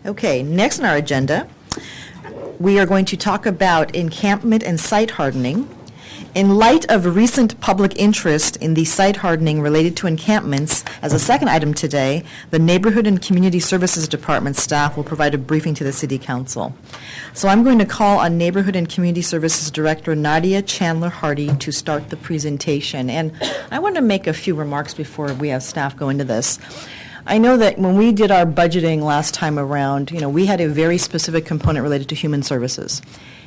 Okay, next on our agenda, we are going to talk about encampment and site hardening. In light of recent public interest in the site hardening related to encampments, as a second item today, the Neighborhood and Community Services Department staff will provide a briefing to the City Council. So I'm going to call on Neighborhood and Community Services Director Nadia Chandler-Hardy to start the presentation. And I want to make a few remarks before we have staff go into this. I know that when we did our budgeting last time around, we had a very specific component related to human services.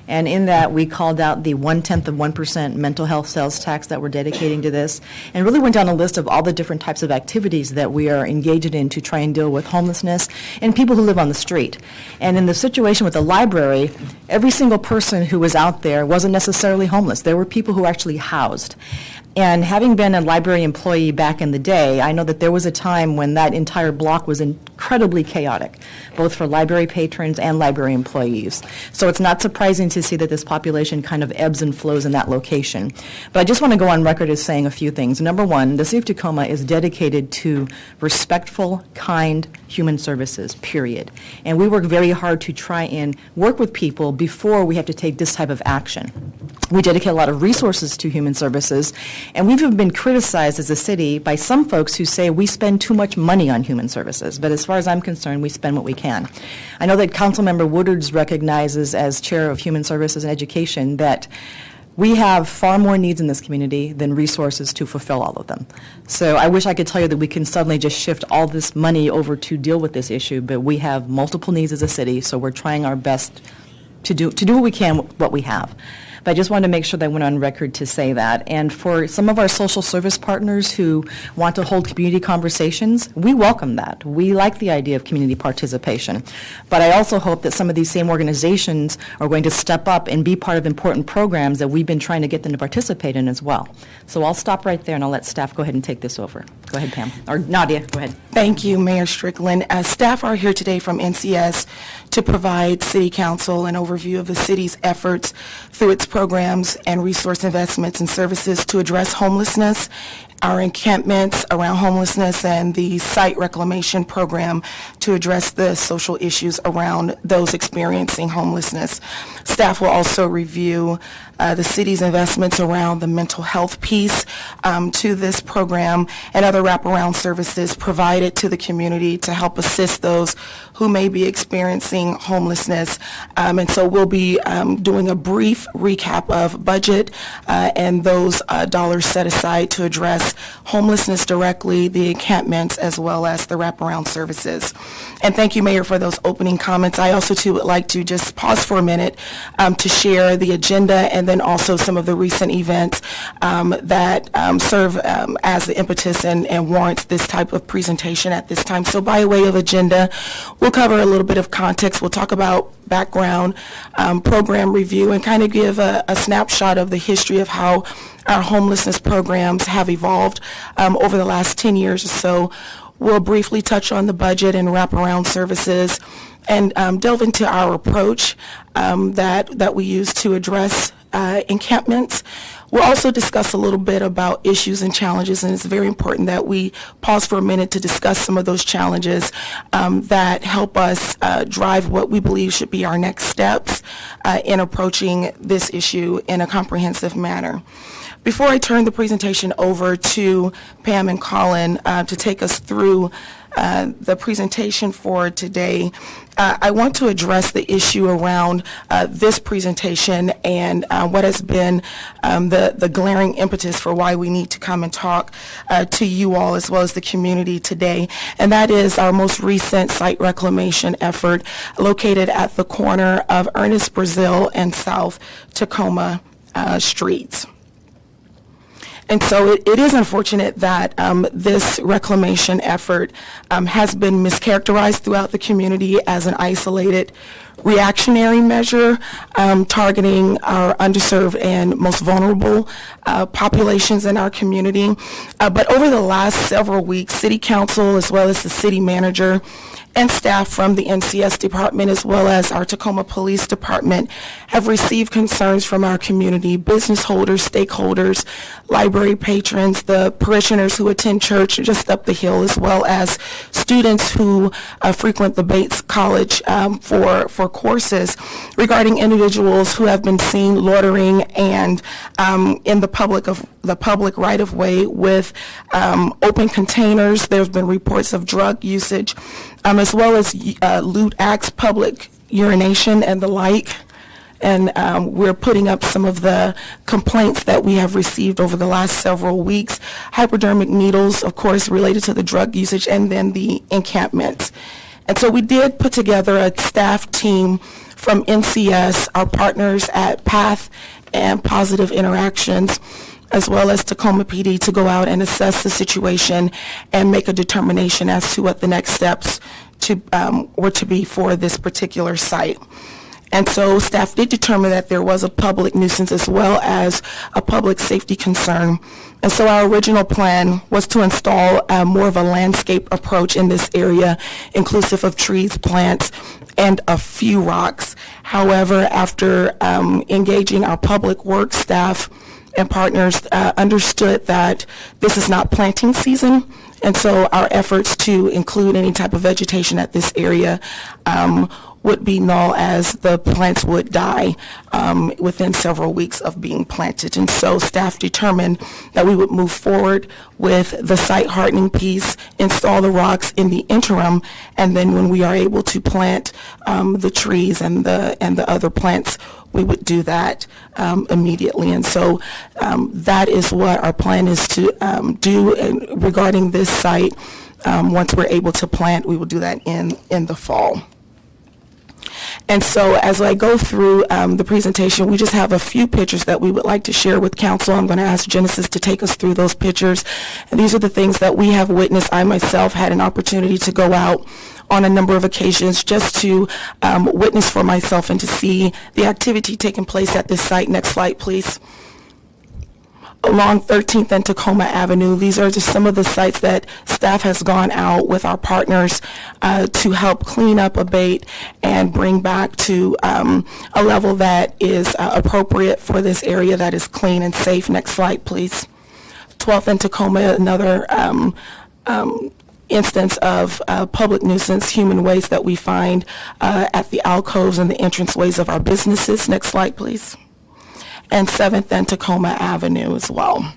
And in that, we called out the 0.1% mental health sales tax that we're dedicating to this, and really went down a list of all the different types of activities that we are engaged in to try and deal with homelessness and people who live on the street. And in the situation with the library, every single person who was out there wasn't necessarily homeless. There were people who were actually housed. And having been a library employee back in the day, I know that there was a time when that entire block was incredibly chaotic, both for library patrons and library employees. So it's not surprising to see that this population kind of ebbs and flows in that location. But I just want to go on record as saying a few things. Number one, the City of Tacoma is dedicated to respectful, kind human services, period. And we work very hard to try and work with people before we have to take this type of action. We dedicate a lot of resources to human services, and we've been criticized as a city by some folks who say we spend too much money on human services. But as far as I'm concerned, we spend what we can. I know that Councilmember Woodard's recognizes, as Chair of Human Services and Education, that we have far more needs in this community than resources to fulfill all of them. So I wish I could tell you that we can suddenly just shift all this money over to deal with this issue, but we have multiple needs as a city, so we're trying our best to do what we can with what we have. But I just wanted to make sure that I went on record to say that. And for some of our social service partners who want to hold community conversations, we welcome that. We like the idea of community participation. But I also hope that some of these same organizations are going to step up and be part of important programs that we've been trying to get them to participate in as well. So I'll stop right there and I'll let staff go ahead and take this over. Go ahead, Pam. Or Nadia, go ahead. Thank you, Mayor Strickland. Staff are here today from NCS to provide City Council an overview of the city's efforts through its programs and resource investments and services to address homelessness, our encampments around homelessness, and the site reclamation program to address the social issues around those experiencing homelessness. Staff will also review the city's investments around the mental health piece to this program and other wraparound services provided to the community to help assist those who may be experiencing homelessness. And so we'll be doing a brief recap of budget and those dollars set aside to address homelessness directly, the encampments, as well as the wraparound services. And thank you, Mayor, for those opening comments. I also, too, would like to just pause for a minute to share the agenda and then also some of the recent events that serve as the impetus and warrants this type of presentation at this time. So by way of agenda, we'll cover a little bit of context. We'll talk about background, program review, and kind of give a snapshot of the history of how our homelessness programs have evolved over the last 10 years or so. We'll briefly touch on the budget and wraparound services and delve into our approach that we use to address encampments. We'll also discuss a little bit about issues and challenges, and it's very important that we pause for a minute to discuss some of those challenges that help us drive what we believe should be our next steps in approaching this issue in a comprehensive manner. Before I turn the presentation over to Pam and Colin to take us through the presentation for today, I want to address the issue around this presentation and what has been the glaring impetus for why we need to come and talk to you all as well as the community today, and that is our most recent site reclamation effort located at the corner of Ernest Brazil and South Tacoma streets. And so it is unfortunate that this reclamation effort has been mischaracterized throughout the community as an isolated reactionary measure targeting our underserved and most vulnerable populations in our community. But over the last several weeks, City Council as well as the city manager and staff from the NCS department, as well as our Tacoma Police Department, have received concerns from our community, business holders, stakeholders, library patrons, the parishioners who attend church just up the hill, as well as students who frequent the Bates College for courses, regarding individuals who have been seen loitering and in the public right-of-way with open containers. There's been reports of drug usage, as well as lewd acts, public urination, and the like. And we're putting up some of the complaints that we have received over the last several weeks. Hypodermic needles, of course, related to the drug usage, and then the encampments. And so we did put together a staff team from NCS, our partners at PATH and Positive Interactions, as well as Tacoma PD, to go out and assess the situation and make a determination as to what the next steps were to be for this particular site. And so staff did determine that there was a public nuisance as well as a public safety concern. And so our original plan was to install more of a landscape approach in this area, inclusive of trees, plants, and a few rocks. However, after engaging our public works staff and partners, understood that this is not planting season, and so our efforts to include any type of vegetation at this area would be null, as the plants would die within several weeks of being planted. And so staff determined that we would move forward with the site hardening piece, install the rocks in the interim, and then when we are able to plant the trees and the other plants, we would do that immediately. And so that is what our plan is to do regarding this site. Once we're able to plant, we will do that in the fall. And so as I go through the presentation, we just have a few pictures that we would like to share with council. I'm going to ask Genesis to take us through those pictures. And these are the things that we have witnessed. I myself had an opportunity to go out on a number of occasions just to witness for myself and to see the activity taking place at this site. Next slide, please. Along 13th and Tacoma Avenue. These are just some of the sites that staff has gone out with our partners to help clean up, abate, and bring back to a level that is appropriate for this area, that is clean and safe. Next slide, please. 12th and Tacoma, another instance of public nuisance, human waste that we find at the alcoves and the entranceways of our businesses. Next slide, please. And 7th and Tacoma Avenue as well.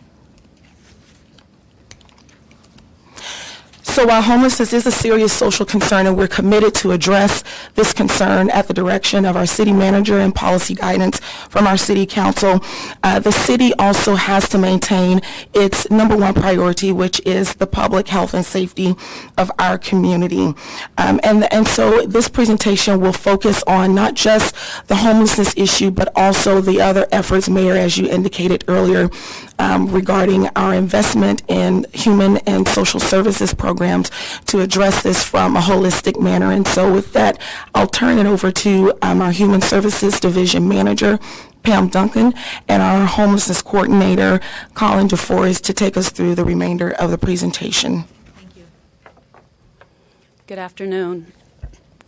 So while homelessness is a serious social concern, and we're committed to address this concern at the direction of our city manager and policy guidance from our city council, the city also has to maintain its number one priority, which is the public health and safety of our community. And so this presentation will focus on not just the homelessness issue, but also the other efforts, Mayor, as you indicated earlier, regarding our investment in human and social services programs to address this from a holistic manner. And so with that, I'll turn it over to our Human Services Division Manager, Pam Duncan, and our Homelessness Coordinator, Colin DeForest, to take us through the remainder of the presentation. Thank you. Good afternoon.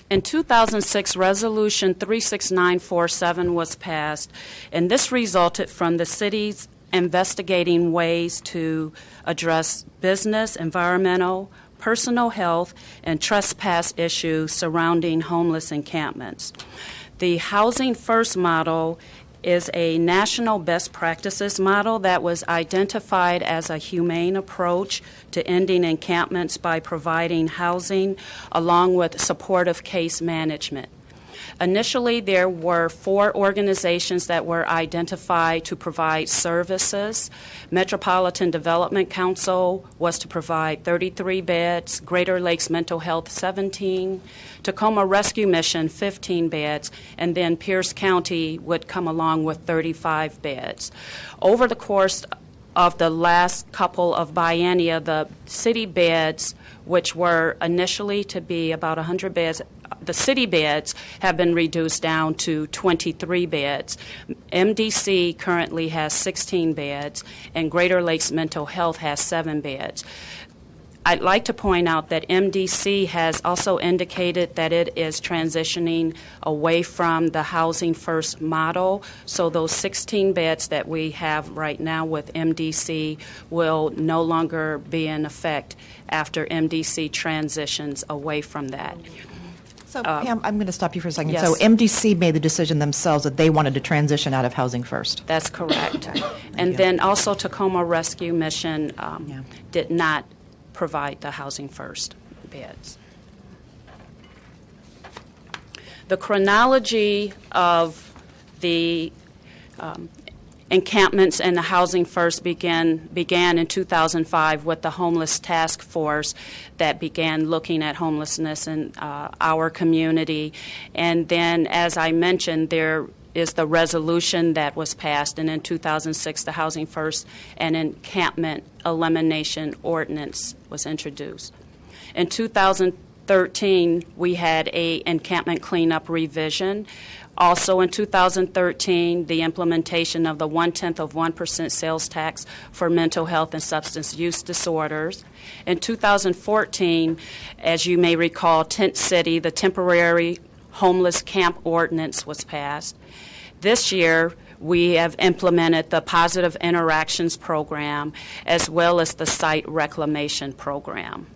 In 2006, Resolution 36947 was passed, and this resulted from the city's investigating ways to address business, environmental, personal health, and trespass issues surrounding homeless encampments. The Housing First model is a national best practices model that was identified as a humane approach to ending encampments by providing housing along with supportive case management. Initially, there were 4 organizations that were identified to provide services. Metropolitan Development Council was to provide 33 beds, Greater Lakes Mental Health 17, Tacoma Rescue Mission 15 beds, and then Pierce County would come along with 35 beds. Over the course of the last couple of biennia, the city beds, which were initially to be about 100 beds, the city beds have been reduced down to 23 beds. MDC currently has 16 beds, and Greater Lakes Mental Health has 7 beds. I'd like to point out that MDC has also indicated that it is transitioning away from the Housing First model. So those 16 beds that we have right now with MDC will no longer be in effect after MDC transitions away from that. So, Pam, I'm going to stop you for a second. Yes. So MDC made the decision themselves that they wanted to transition out of Housing First. That's correct. And you. then also Tacoma Rescue Mission Yeah. did not provide the Housing First beds. The chronology of the encampments and the Housing First began in 2005 with the Homeless Task Force that began looking at homelessness in our community. And then, as I mentioned, there is the resolution that was passed, and in 2006 the Housing First and Encampment Elimination Ordinance was introduced. In 2013 we had a encampment cleanup revision. Also in 2013, the implementation of the 0.1% sales tax for mental health and substance use disorders. In 2014, as you may recall, Tent City, the temporary homeless camp ordinance was passed. This year, we have implemented the Positive Interactions Program as well as the Site Reclamation Program.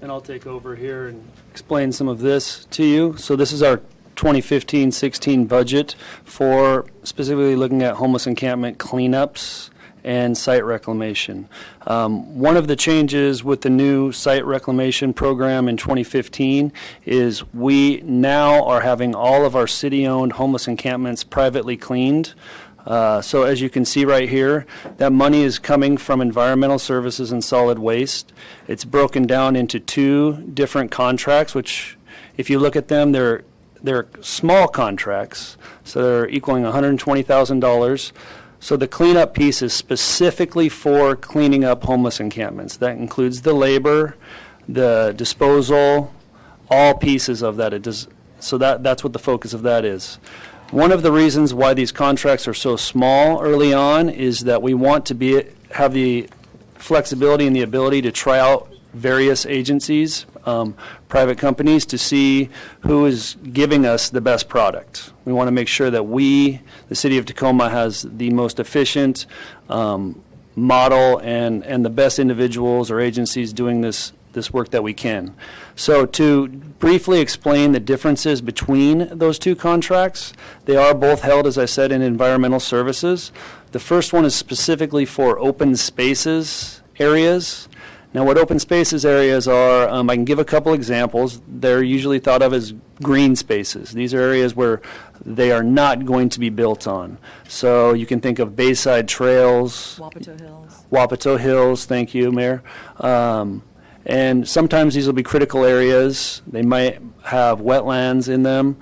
And I'll take over here and explain some of this to you. So this is our 2015-16 budget for specifically looking at homeless encampment cleanups and site reclamation. One of the changes with the new site reclamation program in 2015 is we now are having all of our city-owned homeless encampments privately cleaned. So as you can see right here, that money is coming from environmental services and solid waste. It's broken down into two different contracts, which if you look at them, they're small contracts, so they're equaling $120,000. So the cleanup piece is specifically for cleaning up homeless encampments. That includes the labor, the disposal, all pieces of that. So that's what the focus of that is. One of the reasons why these contracts are so small early on is that we want to have the flexibility and the ability to try out various agencies, private companies, to see who is giving us the best product. We want to make sure that the City of Tacoma, has the most efficient model and the best individuals or agencies doing this work that we can. So to briefly explain the differences between those two contracts, they are both held, as I said, in environmental services. The first one is specifically for open spaces areas. Now, what open spaces areas are, I can give a couple examples. They're usually thought of as green spaces. These are areas where they are not going to be built on. So you can think of Bayside Trails. Wapato Hills, thank you, Mayor. And sometimes these will be critical areas. They might have wetlands in them.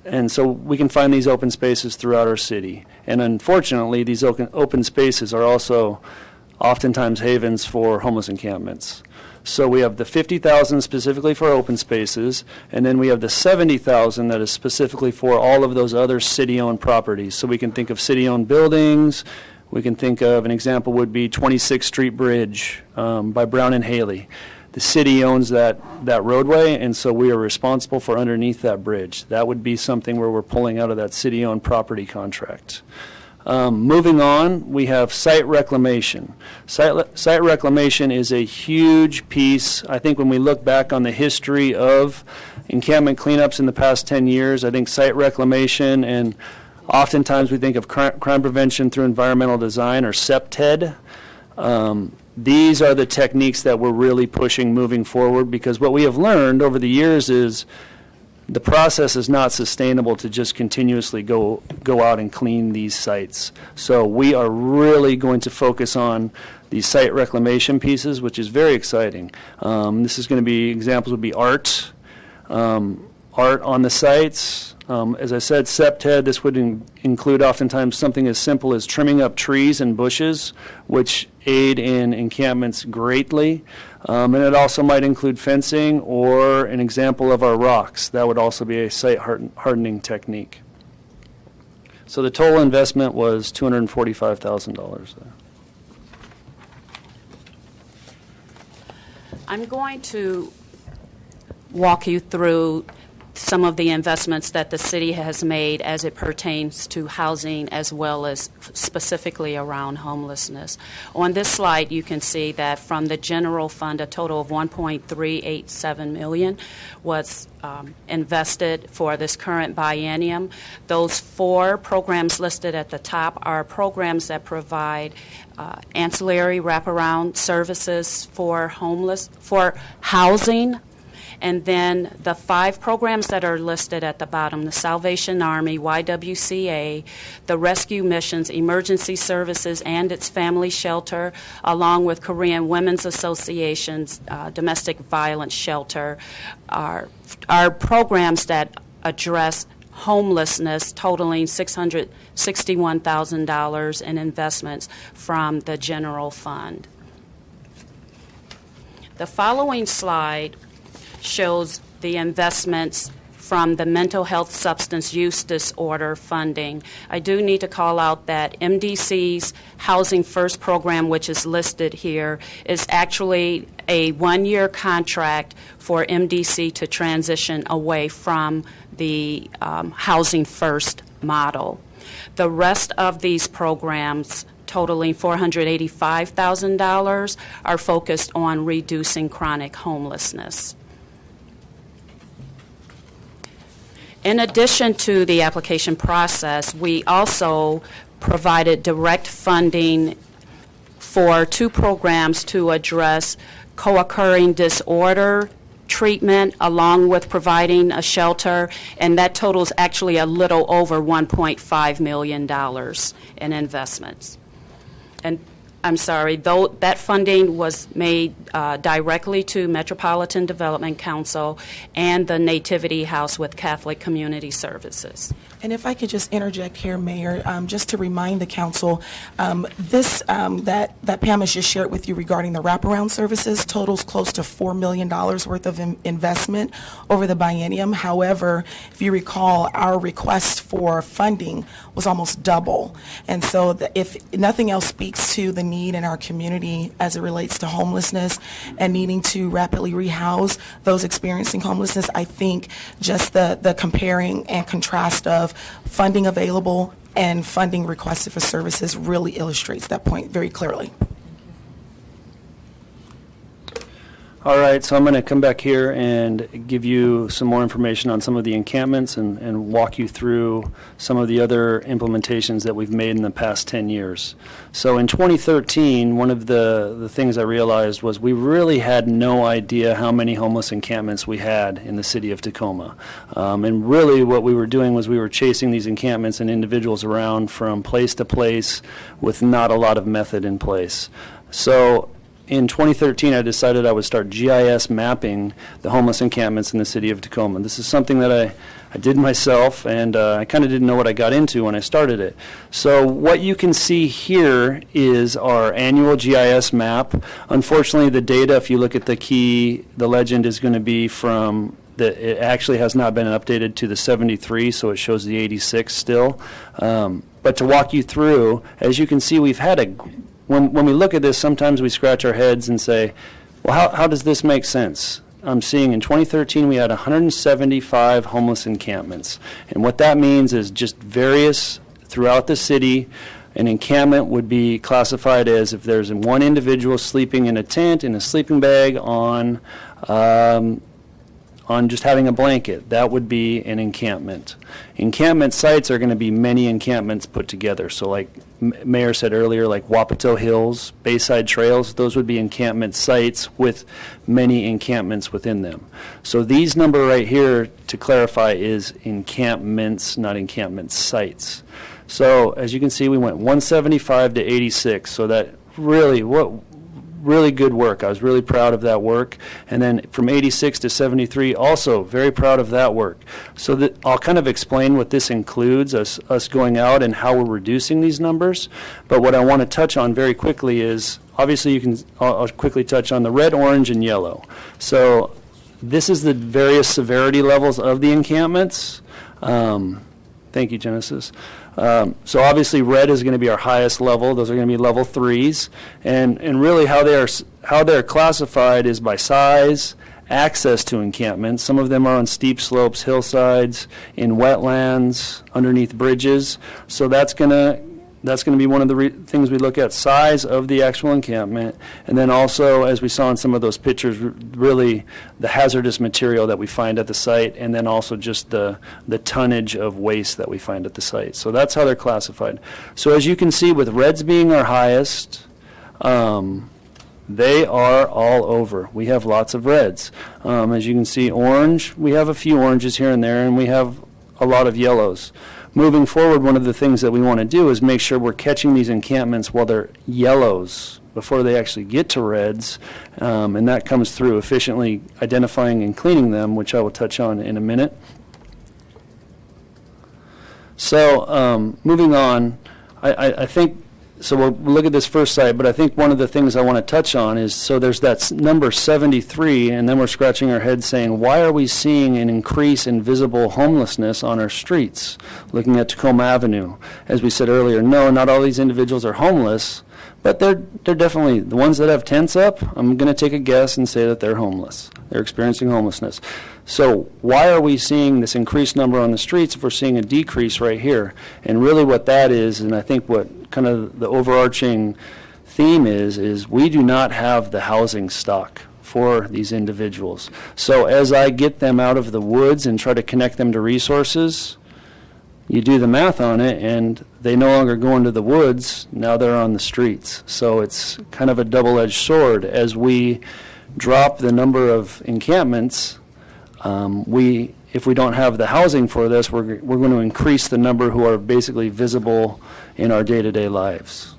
And so we can find these open spaces throughout our city. And unfortunately, these open spaces are also oftentimes havens for homeless encampments. So we have the $50,000 specifically for open spaces, and then we have the $70,000 that is specifically for all of those other city-owned properties. So we can think of city-owned buildings. We can think of, an example would be 26th Street Bridge by Brown and Haley. The city owns that roadway, and so we are responsible for underneath that bridge. That would be something where we're pulling out of that city-owned property contract. Moving on, we have site reclamation. Site reclamation is a huge piece. I think when we look back on the history of encampment cleanups in the past 10 years, I think site reclamation, and oftentimes we think of crime prevention through environmental design, or CPTED. These are the techniques that we're really pushing moving forward, because what we have learned over the years is the process is not sustainable to just continuously go out and clean these sites. So we are really going to focus on these site reclamation pieces, which is very exciting. This is going to be, examples would be art on the sites. As I said, CPTED, this would include oftentimes something as simple as trimming up trees and bushes, which aid in encampments greatly. And it also might include fencing, or an example of our rocks. That would also be a site hardening technique. So the total investment was $245,000 there. I'm going to walk you through some of the investments that the city has made as it pertains to housing as well as specifically around homelessness. On this slide, you can see that from the general fund, a total of $1.387 million was invested for this current biennium. Those 4 programs listed at the top are programs that provide ancillary wraparound services for housing. And then the 5 programs that are listed at the bottom, the Salvation Army, YWCA, the Rescue Missions, Emergency Services, and its Family Shelter, along with Korean Women's Association's Domestic Violence Shelter, are programs that address homelessness, totaling $661,000 in investments from the general fund. The following slide shows the investments from the mental health substance use disorder funding. I do need to call out that MDC's Housing First program, which is listed here, is actually a 1-year contract for MDC to transition away from the Housing First model. The rest of these programs, totaling $485,000, are focused on reducing chronic homelessness. In addition to the application process, we also provided direct funding for 2 programs to address co-occurring disorder treatment along with providing a shelter, and that totals actually a little over $1.5 million in investments. And I'm sorry, though that funding was made directly to Metropolitan Development Council and the Nativity House with Catholic Community Services. And if I could just interject here, Mayor, just to remind the council, that Pam has just shared with you regarding the wraparound services totals close to $4 million worth of investment over the biennium. However, if you recall, our request for funding was almost double. And so if nothing else speaks to the need in our community as it relates to homelessness and needing to rapidly rehouse those experiencing homelessness, I think just the comparing and contrast of funding available and funding requested for services really illustrates that point very clearly. All right, so I'm going to come back here and give you some more information on some of the encampments and walk you through some of the other implementations that we've made in the past 10 years. So in 2013, one of the things I realized was we really had no idea how many homeless encampments we had in the city of Tacoma. And really what we were doing was we were chasing these encampments and individuals around from place to place with not a lot of method in place. So in 2013, I decided I would start GIS mapping the homeless encampments in the city of Tacoma. This is something that I did myself, and I kind of didn't know what I got into when I started it. So what you can see here is our annual GIS map. Unfortunately, the data, if you look at the legend is going to be from it actually has not been updated to the 73, so it shows the 86 still. But to walk you through, as you can see, we've had when we look at this, sometimes we scratch our heads and say, well, how does this make sense? I'm seeing in 2013 we had 175 homeless encampments. And what that means is just various throughout the city. An encampment would be classified as if there's one individual sleeping in a tent, in a sleeping bag, on just having a blanket. That would be an encampment. Encampment sites are going to be many encampments put together. So like Mayor said earlier, like Wapato Hills, Bayside Trails, those would be encampment sites with many encampments within them. So these number right here, to clarify, is encampments, not encampment sites. So as you can see, we went 175 to 86. So that really good work. I was really proud of that work. And then from 86 to 73, also very proud of that work. So I'll kind of explain what this includes, us going out and how we're reducing these numbers. But what I want to touch on very quickly is, obviously I'll quickly touch on the red, orange, and yellow. So this is the various severity levels of the encampments. Thank you, Genesis. So obviously red is going to be our highest level. Those are going to be level 3s. And really how they're classified is by size, access to encampments. Some of them are on steep slopes, hillsides, in wetlands, underneath bridges. So that's going to be one of the things we look at, size of the actual encampment, and then also, as we saw in some of those pictures, really the hazardous material that we find at the site, and then also just the tonnage of waste that we find at the site. So that's how they're classified. So as you can see, with reds being our highest, they are all over. We have lots of reds. As you can see, orange, we have a few oranges here and there, and we have a lot of yellows. Moving forward, one of the things that we want to do is make sure we're catching these encampments while they're yellows before they actually get to reds, and that comes through efficiently identifying and cleaning them, which I will touch on in a minute. So moving on, I think, so we'll look at this first site, but I think one of the things I want to touch on is, so there's that number 73, and then we're scratching our head saying, why are we seeing an increase in visible homelessness on our streets? Looking at Tacoma Avenue, as we said earlier, no, not all these individuals are homeless, but they're definitely, the ones that have tents up, I'm going to take a guess and say that they're homeless. They're experiencing homelessness. So why are we seeing this increased number on the streets if we're seeing a decrease right here? And really what that is, and I think what kind of the overarching theme is we do not have the housing stock for these individuals. So as I get them out of the woods and try to connect them to resources, you do the math on it, and they no longer go into the woods, now they're on the streets. So it's kind of a double-edged sword. As we drop the number of encampments, if we don't have the housing for this, we're going to increase the number who are basically visible in our day-to-day lives.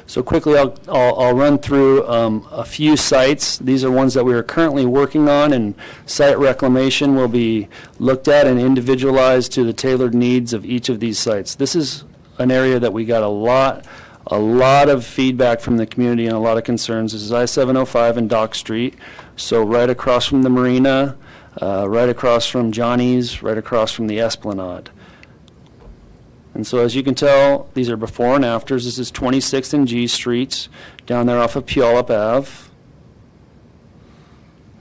So quickly, I'll run through a few sites. These are ones that we are currently working on, and site reclamation will be looked at and individualized to the tailored needs of each of these sites. This is an area that we got a lot of feedback from the community and a lot of concerns. This is I-705 and Dock Street, so right across from the marina, right across from Johnny's, right across from the Esplanade. And so as you can tell, these are before and afters. This is 26th and G Streets, down there off of Puyallup Ave.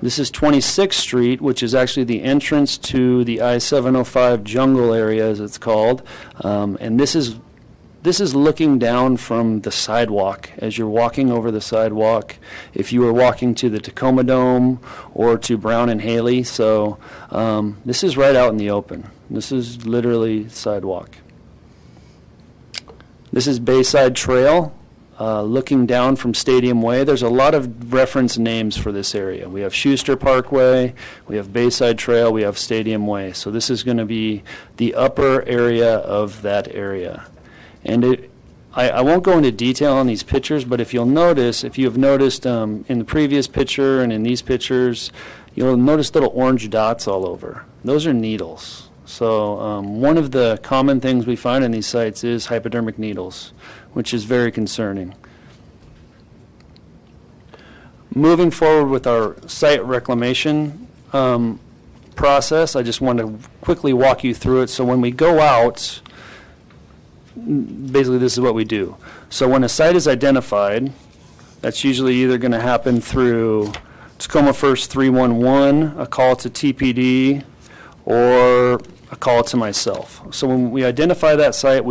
This is 26th Street, which is actually the entrance to the I-705 jungle area, as it's called. And this is looking down from the sidewalk as you're walking over the sidewalk if you were walking to the Tacoma Dome or to Brown and Haley. So this is right out in the open. This is literally sidewalk. This is Bayside Trail, looking down from Stadium Way. There's a lot of reference names for this area. We have Schuster Parkway, we have Bayside Trail, we have Stadium Way. So this is going to be the upper area of that area. And I won't go into detail on these pictures, but if you'll notice, if you have noticed in the previous picture and in these pictures, you'll notice little orange dots all over. Those are needles. So one of the common things we find in these sites is hypodermic needles, which is very concerning. Moving forward with our site reclamation process, I just want to quickly walk you through it. So when we go out, basically this is what we do. So when a site is identified, that's usually either going to happen through Tacoma First 311, a call to TPD, or a call to myself. So when we identify that site,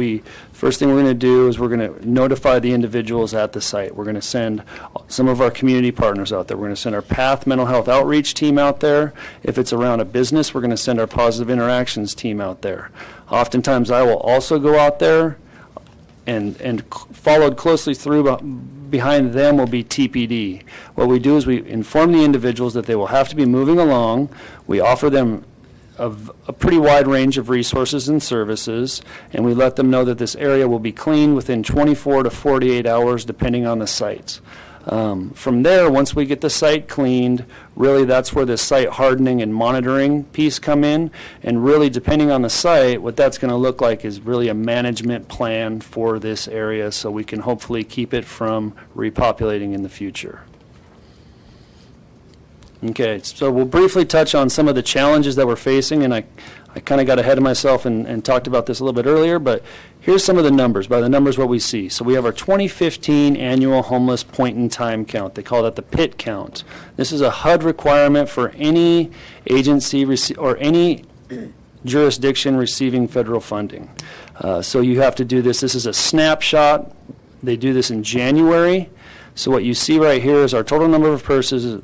first thing we're going to do is we're going to notify the individuals at the site. We're going to send some of our community partners out there. We're going to send our PATH mental health outreach team out there. If it's around a business, we're going to send our positive interactions team out there. Oftentimes I will also go out there, and followed closely through behind them will be TPD. What we do is we inform the individuals that they will have to be moving along. We offer them a pretty wide range of resources and services, and we let them know that this area will be cleaned within 24 to 48 hours depending on the site. From there, once we get the site cleaned, really that's where the site hardening and monitoring piece come in, and really depending on the site, what that's going to look like is really a management plan for this area so we can hopefully keep it from repopulating in the future. Okay, so we'll briefly touch on some of the challenges that we're facing, and I kind of got ahead of myself and talked about this a little bit earlier, but here's some of the numbers. By the numbers, what we see. So we have our 2015 annual homeless point-in-time count. They call that the PIT count. This is a HUD requirement for any agency or any jurisdiction receiving federal funding. So you have to do this. This is a snapshot. They do this in January. So what you see right here is our total number of persons,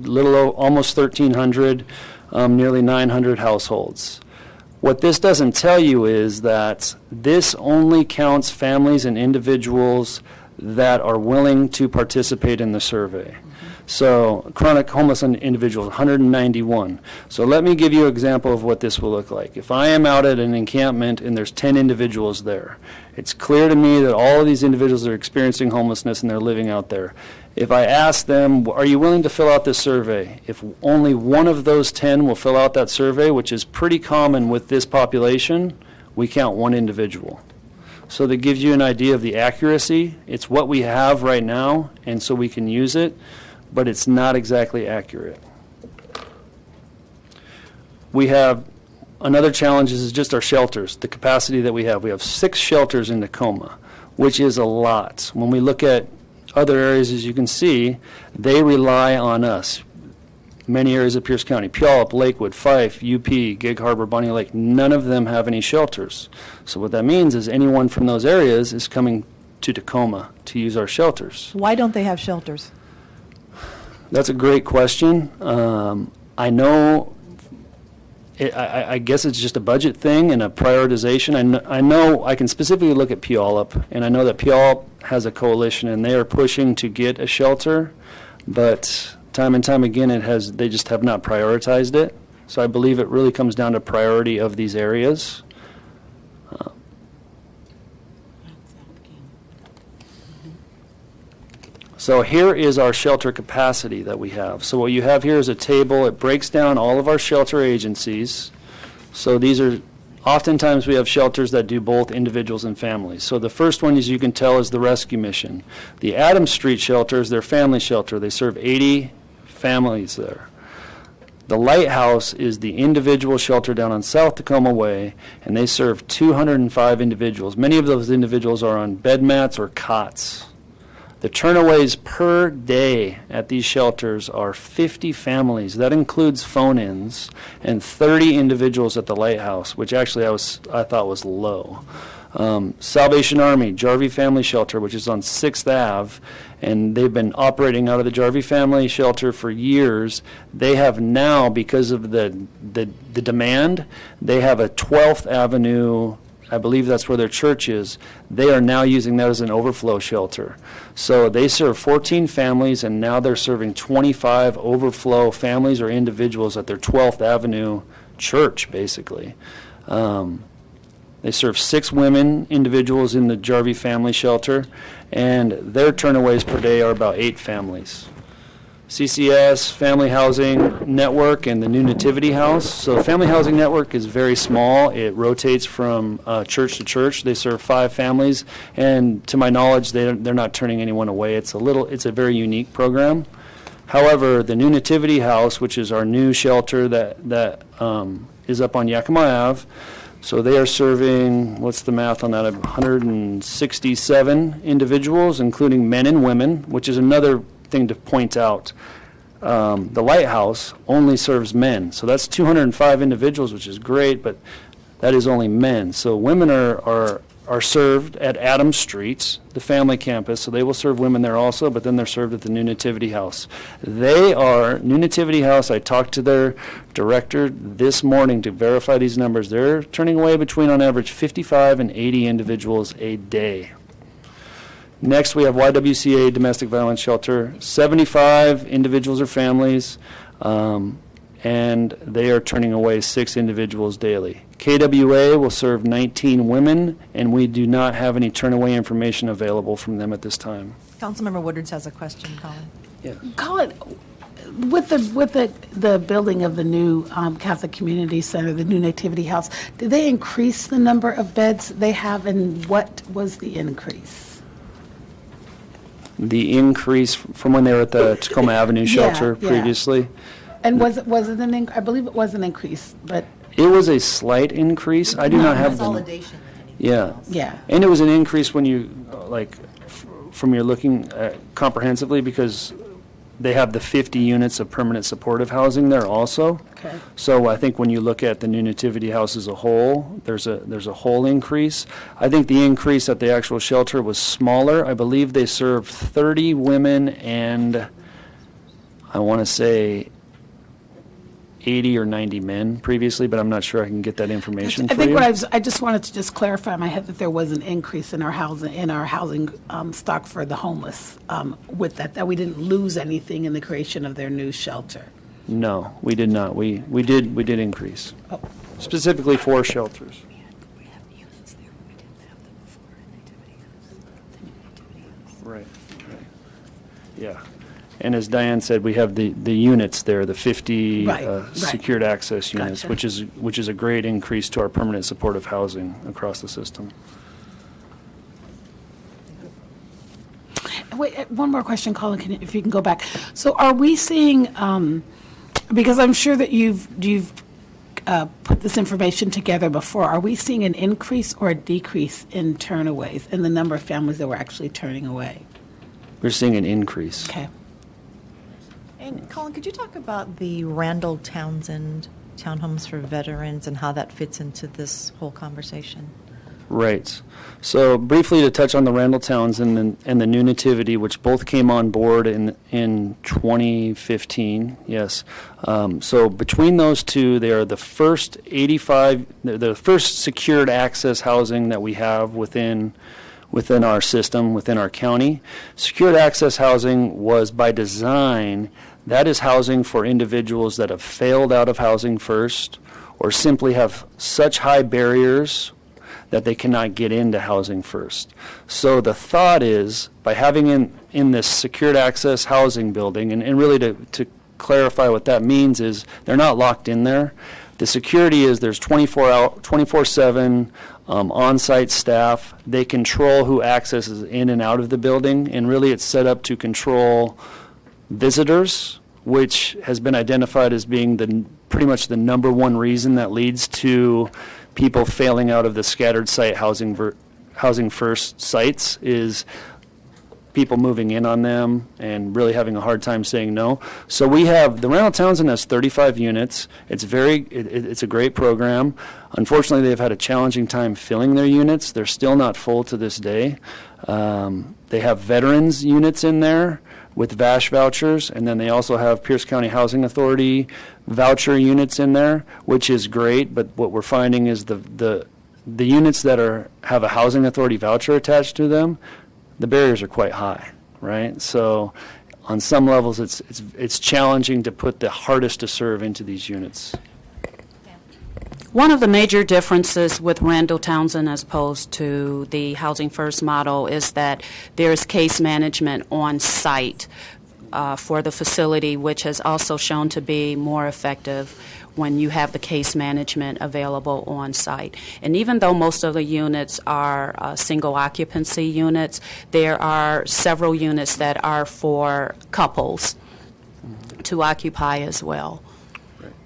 almost 1,300, nearly 900 households. What this doesn't tell you is that this only counts families and individuals that are willing to participate in the survey. So chronic homeless individuals, 191. So let me give you an example of what this will look like. If I am out at an encampment and there's 10 individuals there, it's clear to me that all of these individuals are experiencing homelessness and they're living out there. If I ask them, are you willing to fill out this survey? If only one of those 10 will fill out that survey, which is pretty common with this population, we count one individual. So that gives you an idea of the accuracy. It's what we have right now, and so we can use it, but it's not exactly accurate. We have another challenge is just our shelters, the capacity that we have. We have 6 shelters in Tacoma, which is a lot. When we look at other areas, as you can see, they rely on us. Many areas of Pierce County, Puyallup, Lakewood, Fife, UP, Gig Harbor, Bonnie Lake, none of them have any shelters. So what that means is anyone from those areas is coming to Tacoma to use our shelters. Why don't they have shelters? That's a great question. I know, I guess it's just a budget thing and a prioritization. I know I can specifically look at Puyallup, and I know that Puyallup has a coalition, and they are pushing to get a shelter, but time and time again, they just have not prioritized it. So I believe it really comes down to priority of these areas. So here is our shelter capacity that we have. So what you have here is a table. It breaks down all of our shelter agencies. So these are, oftentimes we have shelters that do both individuals and families. So the first one, as you can tell, is the Rescue Mission. The Adams Street shelter is their family shelter. They serve 80 families there. The Lighthouse is the individual shelter down on South Tacoma Way, and they serve 205 individuals. Many of those individuals are on bed mats or cots. The turnaways per day at these shelters are 50 families. That includes phone-ins, and 30 individuals at the Lighthouse, which actually I thought was low. Salvation Army, Jarvie Family Shelter, which is on 6th Ave, and they've been operating out of the Jarvie Family Shelter for years. They have now, because of the demand, they have a 12th Avenue, I believe that's where their church is. They are now using that as an overflow shelter. So they serve 14 families, and now they're serving 25 overflow families or individuals at their 12th Avenue church, basically. They serve 6 women individuals in the Jarvie Family Shelter, and their turnaways per day are about 8 families. CCS, Family Housing Network, and the New Nativity House. So the Family Housing Network is very small. It rotates from church to church. They serve 5 families, and to my knowledge, they're not turning anyone away. It's a very unique program. However, the New Nativity House, which is our new shelter that is up on Yakima Ave, so they are serving, what's the math on that, 167 individuals, including men and women, which is another thing to point out. The Lighthouse only serves men, so that's 205 individuals, which is great, but that is only men. So women are served at Adams Street, the family campus, so they will serve women there also, but then they're served at the New Nativity House. New Nativity House, I talked to their director this morning to verify these numbers. They're turning away between, on average, 55 and 80 individuals a day. Next, we have YWCA Domestic Violence Shelter, 75 individuals or families, and they are turning away 6 individuals daily. KWA will serve 19 women, and we do not have any turnaway information available from them at this time. Councilmember Woodards has a question, Colin. Yeah. Colin, with the building of the new Catholic Community Center, the new Nativity House, did they increase the number of beds they have, and what was the increase? the increase from when they were at the Tacoma Avenue shelter yeah. previously. And was it I believe it was an increase, but, It was a slight increase. I do not have the. Consolidation than anything Yeah. else. yeah. And it was an increase when you, from your looking comprehensively, because they have the 50 units of permanent supportive housing there also. Okay. So I think when you look at the new nativity house as a whole, there's a whole increase. I think the increase at the actual shelter was smaller. I believe they served 30 women and I want to say 80 or 90 men previously, but I'm not sure I can get that information I for think you. I just wanted to just clarify in my head that there was an increase in our housing stock for the homeless with that we didn't lose anything in the creation of their new shelter. No, we did not. We did increase, Oh. specifically for shelters. Right. Yeah. And as Diane said, we have the units there, the 50 Right. secured access units, Gotcha. which is a great increase to our permanent supportive housing across the system. Wait, one more question, Colin, if you can go back. So are we seeing, because I'm sure that you've put this information together before, are we seeing an increase or a decrease in turnaways, in the number of families that we're actually turning away? We're seeing an increase. Okay. And Colin, could you talk about the Randall Townsend townhomes for veterans and how that fits into this whole conversation? Right. So briefly to touch on the Randall Townsend and the New Nativity, which both came on board in 2015, yes. So between those two, they are the first the first secured access housing that we have within our system, within our county. Secured access housing was by design. That is housing for individuals that have failed out of Housing First or simply have such high barriers that they cannot get into Housing First. So the thought is, by having in this secured access housing building, and really to clarify what that means is they're not locked in there. The security is there's 24/7 on-site staff. They control who accesses in and out of the building, and really it's set up to control visitors, which has been identified as being pretty much the number one reason that leads to people failing out of the scattered site Housing First sites is people moving in on them and really having a hard time saying no. So we have, the Randall Townsend has 35 units. It's a great program. Unfortunately, they've had a challenging time filling their units. They're still not full to this day. They have veterans units in there with VASH vouchers, and then they also have Pierce County Housing Authority voucher units in there, which is great, but what we're finding is the units that have a Housing Authority voucher attached to them, the barriers are quite high, right? So on some levels, it's challenging to put the hardest to serve into these units. One of the major differences with Randall Townsend as opposed to the Housing First model is that there is case management on site for the facility, which has also shown to be more effective when you have the case management available on site. And even though most of the units are single occupancy units, there are several units that are for couples to occupy as well.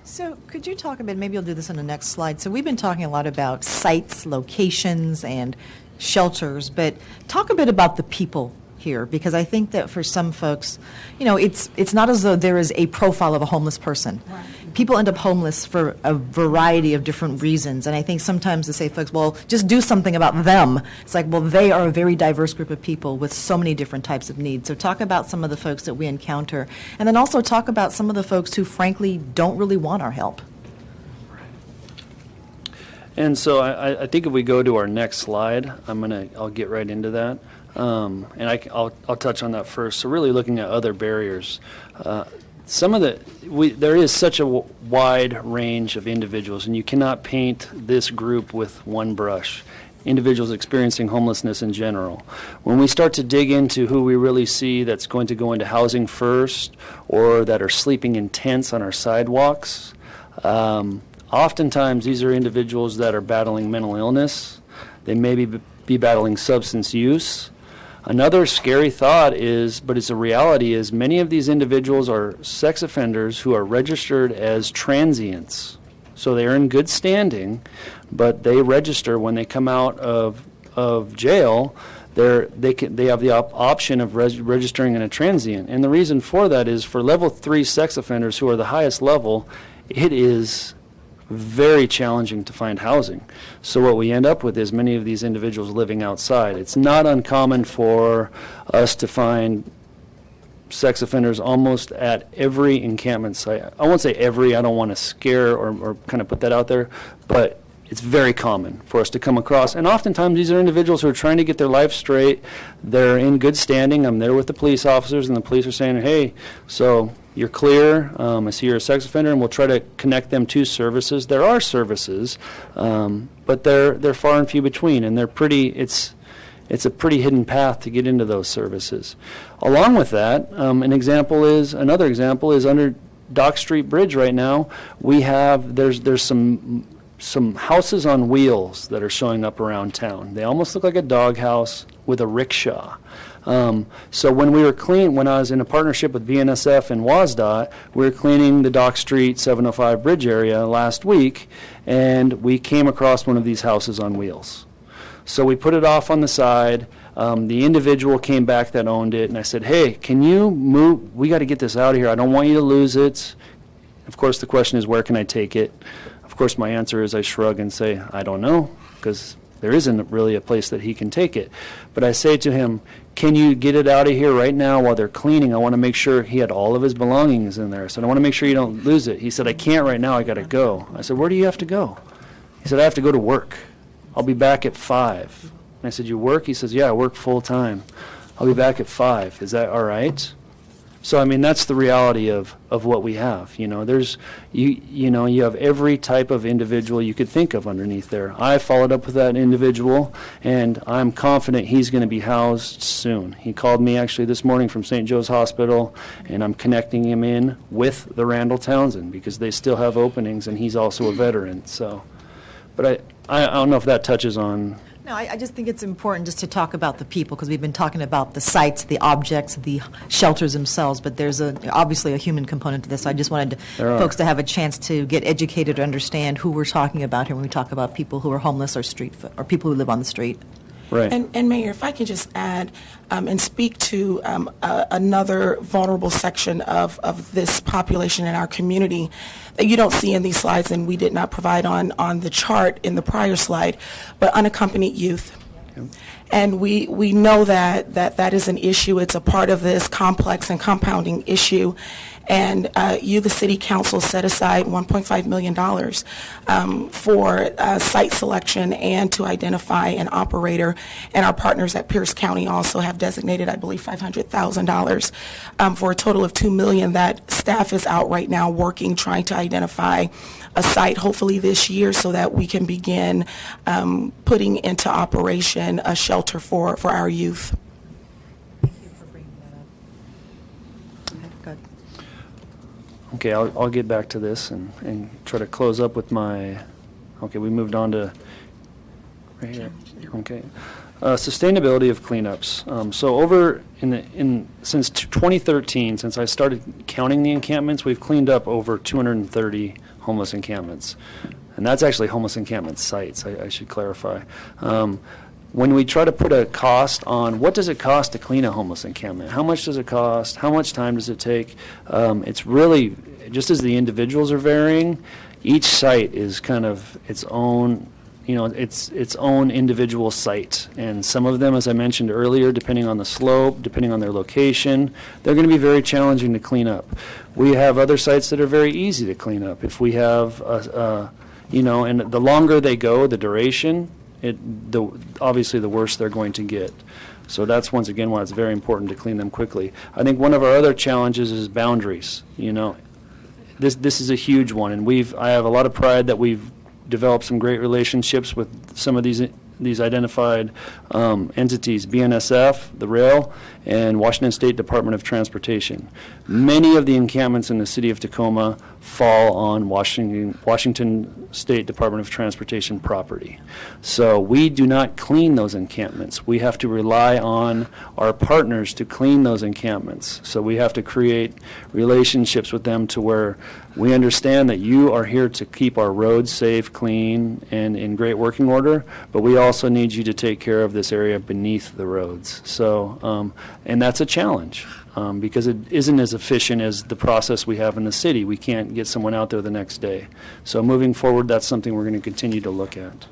So could you talk a bit, maybe you'll do this on the next slide. So we've been talking a lot about sites, locations, and shelters, but talk a bit about the people here, because I think that for some folks, it's not as though there is a profile of a homeless person. Right. People end up homeless for a variety of different reasons, and I think sometimes to say folks, well, just do something about them. It's like, well, they are a very diverse group of people with so many different types of needs. So talk about some of the folks that we encounter, and then also talk about some of the folks who frankly don't really want our help. And so I think if we go to our next slide, I'll get right into that. And I'll touch on that first. So really looking at other barriers. There is such a wide range of individuals, and you cannot paint this group with one brush. Individuals experiencing homelessness in general. When we start to dig into who we really see that's going to go into Housing First or that are sleeping in tents on our sidewalks, oftentimes these are individuals that are battling mental illness. They may be battling substance use. Another scary thought is, but it's a reality, is many of these individuals are sex offenders who are registered as transients. So they're in good standing, but they register when they come out of jail. They have the option of registering in a transient. And the reason for that is for level 3 sex offenders who are the highest level, it is very challenging to find housing. So what we end up with is many of these individuals living outside. It's not uncommon for us to find sex offenders almost at every encampment site. I won't say every, I don't want to scare or kind of put that out there, but it's very common for us to come across. And oftentimes these are individuals who are trying to get their life straight. They're in good standing. I'm there with the police officers, and the police are saying, hey, so you're clear. I see you're a sex offender, and we'll try to connect them to services. There are services, but they're far and few between, and they're pretty, it's a pretty hidden path to get into those services. Along with that, another example is under Dock Street Bridge right now, there's some houses on wheels that are showing up around town. They almost look like a doghouse with a rickshaw. So when I was in a partnership with BNSF and WASDOT, we were cleaning the Dock Street 705 bridge area last week, and we came across one of these houses on wheels. So we put it off on the side. The individual came back that owned it, and I said, hey, can you move? We got to get this out of here. I don't want you to lose it. Of course, the question is, where can I take it? Of course, my answer is I shrug and say, I don't know, because there isn't really a place that he can take it. But I say to him, can you get it out of here right now while they're cleaning? I want to make sure he had all of his belongings in there. So I want to make sure you don't lose it. He said, I can't right now. I got to go. I said, where do you have to go? He said, I have to go to work. I'll be back at 5. And I said, you work? He says, yeah, I work full time. I'll be back at 5. Is that all right? So, I mean, that's the reality of what we have. You know, you have every type of individual you could think of underneath there. I followed up with that individual, and I'm confident he's going to be housed soon. He called me actually this morning from St. Joe's Hospital, and I'm connecting him in with the Randall Townsend because they still have openings, and he's also a veteran. So, but I don't know if that touches on. No, I just think it's important just to talk about the people, because we've been talking about the sites, the objects, the shelters themselves, but there's obviously a human component to this. So I just wanted folks to have a chance to get educated or understand who we're talking about here when we talk about people who are homeless or or people who live on the street. Right. And Mayor, if I can just add and speak to another vulnerable section of this population in our community that you don't see in these slides, and we did not provide on the chart in the prior slide, but unaccompanied youth. Yep. And we know that is an issue. It's a part of this complex and compounding issue. And the City Council, set aside $1.5 million for site selection and to identify an operator. And our partners at Pierce County also have designated, I believe, $500,000 for a total of $2 million that staff is out right now working, trying to identify a site, hopefully this year, so that we can begin putting into operation a shelter for our youth. Okay, I'll get back to this and try to close up with my, okay, we moved on to, right here, okay. Sustainability of cleanups. So over since 2013, since I started counting the encampments, we've cleaned up over 230 homeless encampments. And that's actually homeless encampment sites, I should clarify. When we try to put a cost on what does it cost to clean a homeless encampment, how much does it cost, how much time does it take, it's really, just as the individuals are varying, each site is kind of its own, its own individual site. And some of them, as I mentioned earlier, depending on the slope, depending on their location, they're going to be very challenging to clean up. We have other sites that are very easy to clean up. If we have, and the longer they go, the duration, obviously the worse they're going to get. So that's, once again, why it's very important to clean them quickly. I think one of our other challenges is boundaries. This is a huge one, and I have a lot of pride that we've developed some great relationships with some of these these identified entities, BNSF, the rail, and Washington State Department of Transportation. Many of the encampments in the city of Tacoma fall on Washington State Department of Transportation property. So we do not clean those encampments. We have to rely on our partners to clean those encampments. So we have to create relationships with them to where we understand that you are here to keep our roads safe, clean, and in great working order, but we also need you to take care of this area beneath the roads. So, and that's a challenge. Because it isn't as efficient as the process we have in the city. We can't get someone out there the next day. So moving forward, that's something we're going to continue to look at.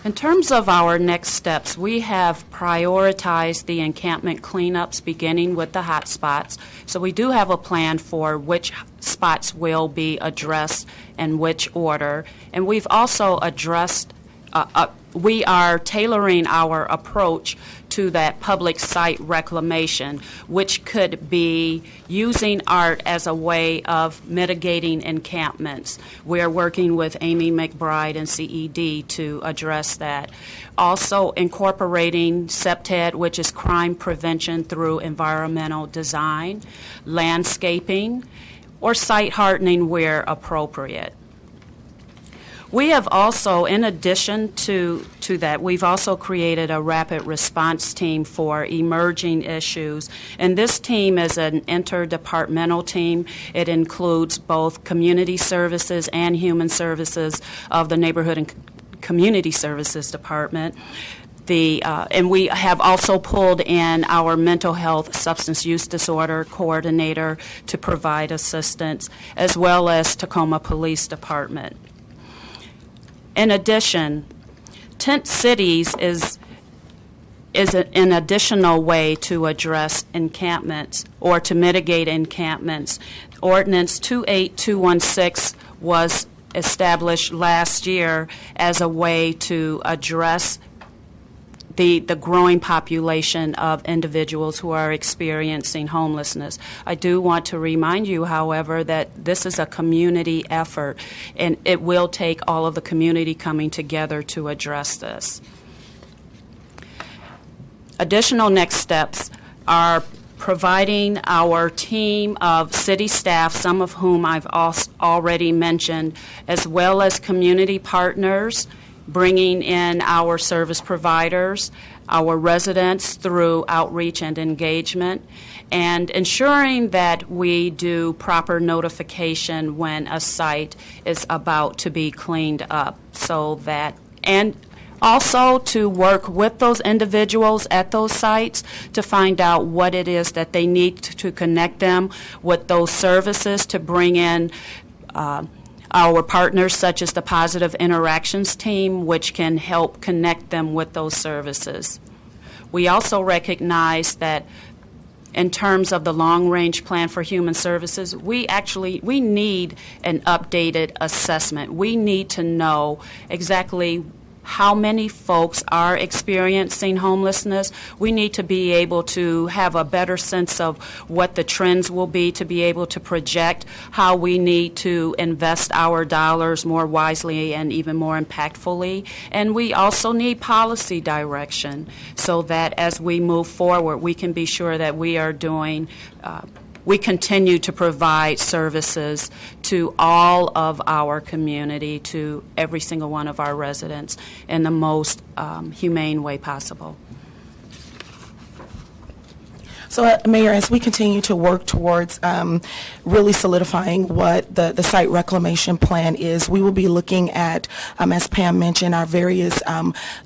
In terms of our next steps, we have prioritized the encampment cleanups beginning with the hot spots. So we do have a plan for which spots will be addressed in which order. And we've also addressed we are tailoring our approach to that public site reclamation, which could be using art as a way of mitigating encampments. We're working with Amy McBride and CED to address that. Also incorporating CPTED, which is crime prevention through environmental design, landscaping, or site hardening where appropriate. We have also, in addition to that, we've also created a rapid response team for emerging issues. And this team is an interdepartmental team. It includes both community services and human services of the Neighborhood and Community Services Department. And we have also pulled in our mental health substance use disorder coordinator to provide assistance, as well as Tacoma Police Department. In addition, tent cities is an additional way to address encampments or to mitigate encampments. Ordinance 28216 was established last year as a way to address the growing population of individuals who are experiencing homelessness. I do want to remind you, however, that this is a community effort, and it will take all of the community coming together to address this. Additional next steps are providing our team of city staff, some of whom I've already mentioned, as well as community partners, bringing in our service providers, our residents through outreach and engagement, and ensuring that we do proper notification when a site is about to be cleaned up, so that, and also to work with those individuals at those sites to find out what it is that they need to connect them with those services, to bring in our partners such as the Positive Interactions team, which can help connect them with those services. We also recognize that in terms of the long-range plan for human services, we need an updated assessment. We need to know exactly how many folks are experiencing homelessness. We need to be able to have a better sense of what the trends will be, to be able to project how we need to invest our dollars more wisely and even more impactfully. And we also need policy direction so that as we move forward, we can be sure that we are doing we continue to provide services to all of our community, to every single one of our residents in the most humane way possible. So, Mayor, as we continue to work towards really solidifying what the site reclamation plan is, we will be looking at, as Pam mentioned, our various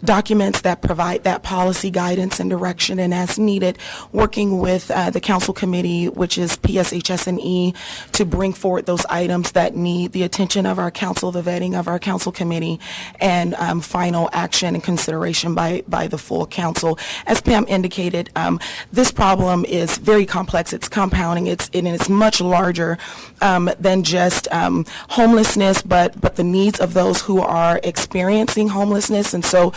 documents that provide that policy guidance and direction, and as needed, working with the council committee, which is PSHS&E, to bring forward those items that need the attention of our council, the vetting of our council committee, and final action and consideration by the full council. As Pam indicated, this problem problem is very complex. It's compounding. It's much larger than just homelessness, but the needs of those who are experiencing homelessness. And so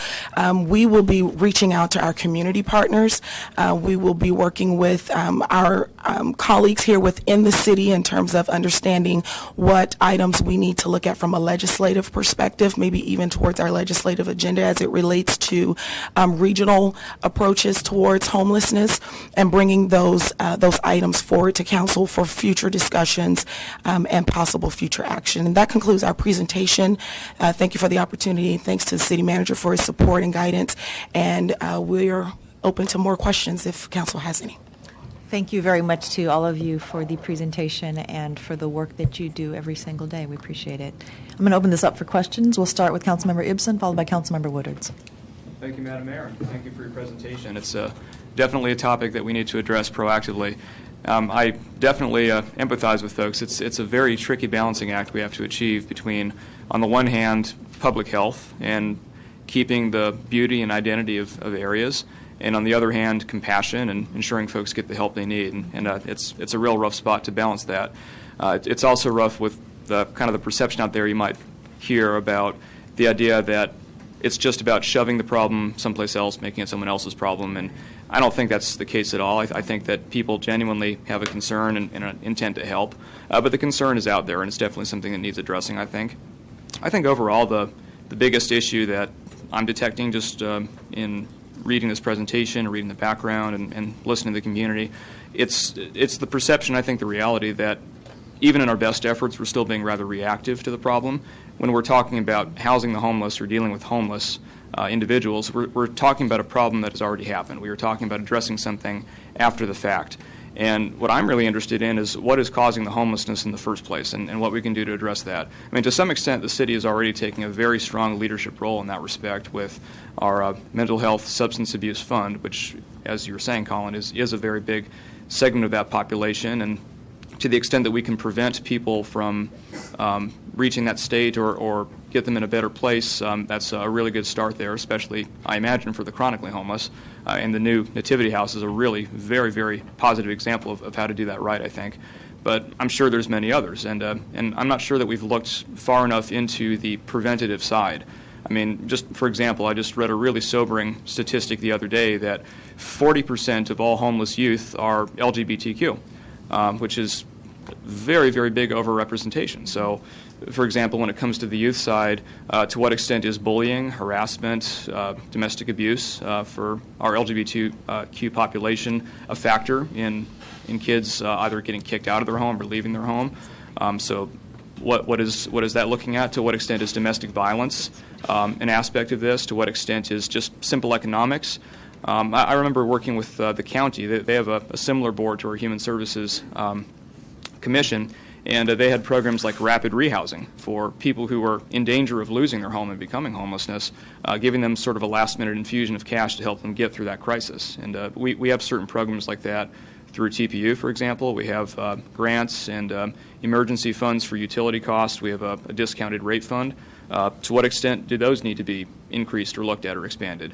we will be reaching out to our community partners. We will be working with our colleagues here within the city in terms of understanding what items we need to look at from a legislative perspective, maybe even towards our legislative agenda as it relates to regional approaches towards homelessness, and bringing those items forward to council for future discussions and possible future action. And that concludes our presentation. Thank you for the opportunity. Thanks to the city manager for his support and guidance. And we're open to more questions if council has any. Thank you very much to all of you for the presentation and for the work that you do every single day. We appreciate it. I'm going to open this up for questions. We'll start with Councilmember Ibsen, followed by Councilmember Woodards. Thank you, Madam Mayor. Thank you for your presentation. It's definitely a topic that we need to address proactively. I definitely empathize with folks. It's a very tricky balancing act we have to achieve between, on the one hand, public health and keeping the beauty and identity of areas, and on the other hand, compassion and ensuring folks get the help they need. And it's a real rough spot to balance that. It's also rough with the kind of the perception out there you might hear about the idea that it's just about shoving the problem someplace else, making it someone else's problem. And I don't think that's the case at all. I think that people genuinely have a concern and an intent to help. But the concern is out there, and it's definitely something that needs addressing, I think. I think overall the biggest issue that I'm detecting just in reading this presentation, reading the background, and listening to the community, it's the perception, I think the reality, that even in our best efforts, we're still being rather reactive to the problem. When we're talking about housing the homeless or dealing with homeless individuals, we're talking about a problem that has already happened. We are talking about addressing something after the fact. And what I'm really interested in is what is causing the homelessness in the first place, and what we can do to address that. I mean, to some extent, the city is already taking a very strong leadership role in that respect with our mental health substance abuse fund, which, as you were saying, Colin, is a very big segment of that population. And to the extent that we can prevent people from reaching that state or get them in a better place, that's a really good start there, especially, I imagine, for the chronically homeless. And the new Nativity House is a really very, very positive example of how to do that right, I think. But I'm sure there's many others, and I'm not sure that we've looked far enough into the preventative side. I mean, just for example, I just read a really sobering statistic the other day that 40% of all homeless youth are LGBTQ, which is very, very big overrepresentation. So, for example, when it comes to the youth side, to what extent is bullying, harassment, domestic abuse for our LGBTQ population a factor in kids either getting kicked out of their home or leaving their home? So what is that looking at? To what extent is domestic violence an aspect of this? To what extent is just simple economics? I remember working with the county. They have a similar board to our Human Services Commission, and they had programs like rapid rehousing for people who were in danger of losing their home and becoming homelessness, giving them sort of a last-minute infusion of cash to help them get through that crisis. And we have certain programs like that through TPU, for example. We have grants and emergency funds for utility costs. We have a discounted rate fund. To what extent do those need to be increased or looked at or expanded?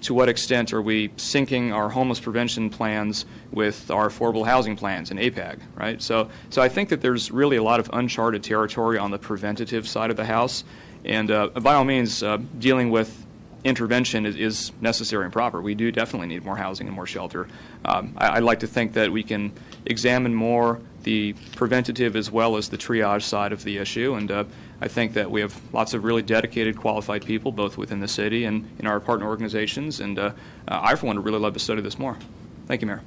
To what extent are we syncing our homeless prevention plans with our affordable housing plans and APAG, right? So I think that there's really a lot of uncharted territory on the preventative side of the house, and by all means, dealing with intervention is necessary and proper. We do definitely need more housing and more shelter. I'd like to think that we can examine more the preventative as well as the triage side of the issue, and I think that we have lots of really dedicated, qualified people, both within the city and in our partner organizations, and I, for one, would really love to study this more. Thank you, Mayor.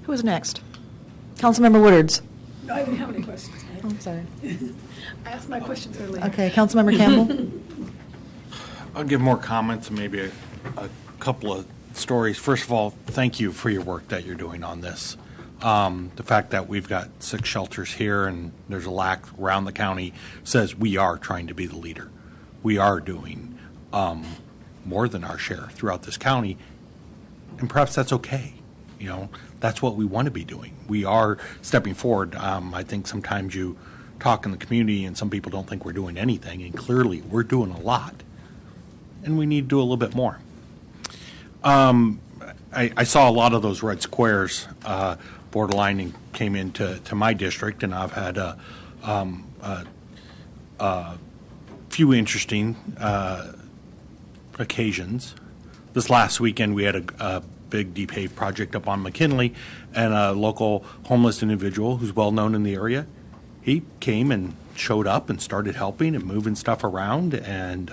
Who is next? Councilmember Woodards. No, I didn't have any questions. Oh, I'm sorry. I asked my questions earlier. Okay, Councilmember Campbell. I'll give more comments and maybe a couple of stories. First of all, thank you for your work that you're doing on this. The fact that we've got 6 shelters here and there's a lack around the county says we are trying to be the leader. We are doing more than our share throughout this county, and perhaps that's okay. You know, that's what we want to be doing. We are stepping forward. I think sometimes you talk in the community and some people don't think we're doing anything, and clearly we're doing a lot, and we need to do a little bit more. I saw a lot of those red squares borderline and came into my district, and I've had a few interesting occasions. This last weekend, we had a big depave project up on McKinley, and a local homeless individual who's well known in the area, he came and showed up and started helping and moving stuff around, and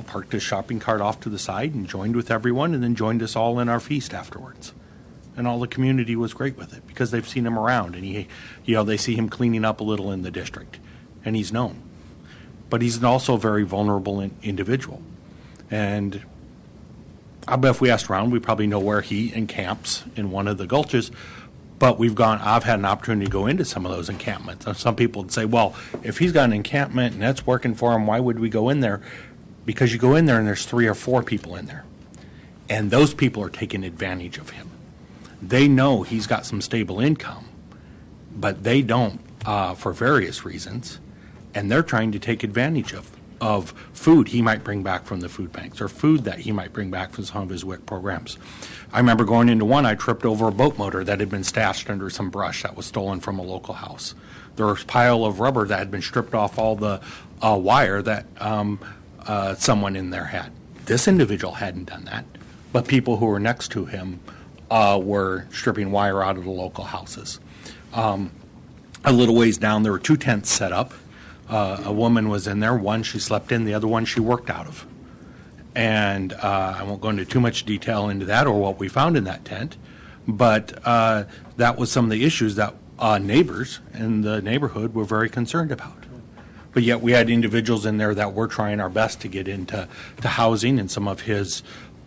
parked his shopping cart off to the side and joined with everyone, and then joined us all in our feast afterwards. And all the community was great with it because they've seen him around, and they see him cleaning up a little in the district, and he's known. But he's also a very vulnerable individual, and I bet if we asked around, we probably know where he encamps in one of the gulches. But I've had an opportunity to go into some of those encampments. And some people would say, well, if he's got an encampment and that's working for him, why would we go in there? Because you go in there and there's 3 or 4 people in there. And those people are taking advantage of him. They know he's got some stable income, but they don't for various reasons. And they're trying to take advantage of food he might bring back from the food banks, or food that he might bring back from some of his WIC programs. I remember going into one, I tripped over a boat motor that had been stashed under some brush that was stolen from a local house. There was a pile of rubber that had been stripped off all the wire that someone in there had. This individual hadn't done that, but people who were next to him were stripping wire out of the local houses. A little ways down, there were 2 tents set up. A woman was in there. One she slept in, the other one she worked out of. And I won't go into too much detail into that or what we found in that tent, but that was some of the issues that neighbors in the neighborhood were very concerned about. But yet we had individuals in there that were trying our best to get into housing, and some of his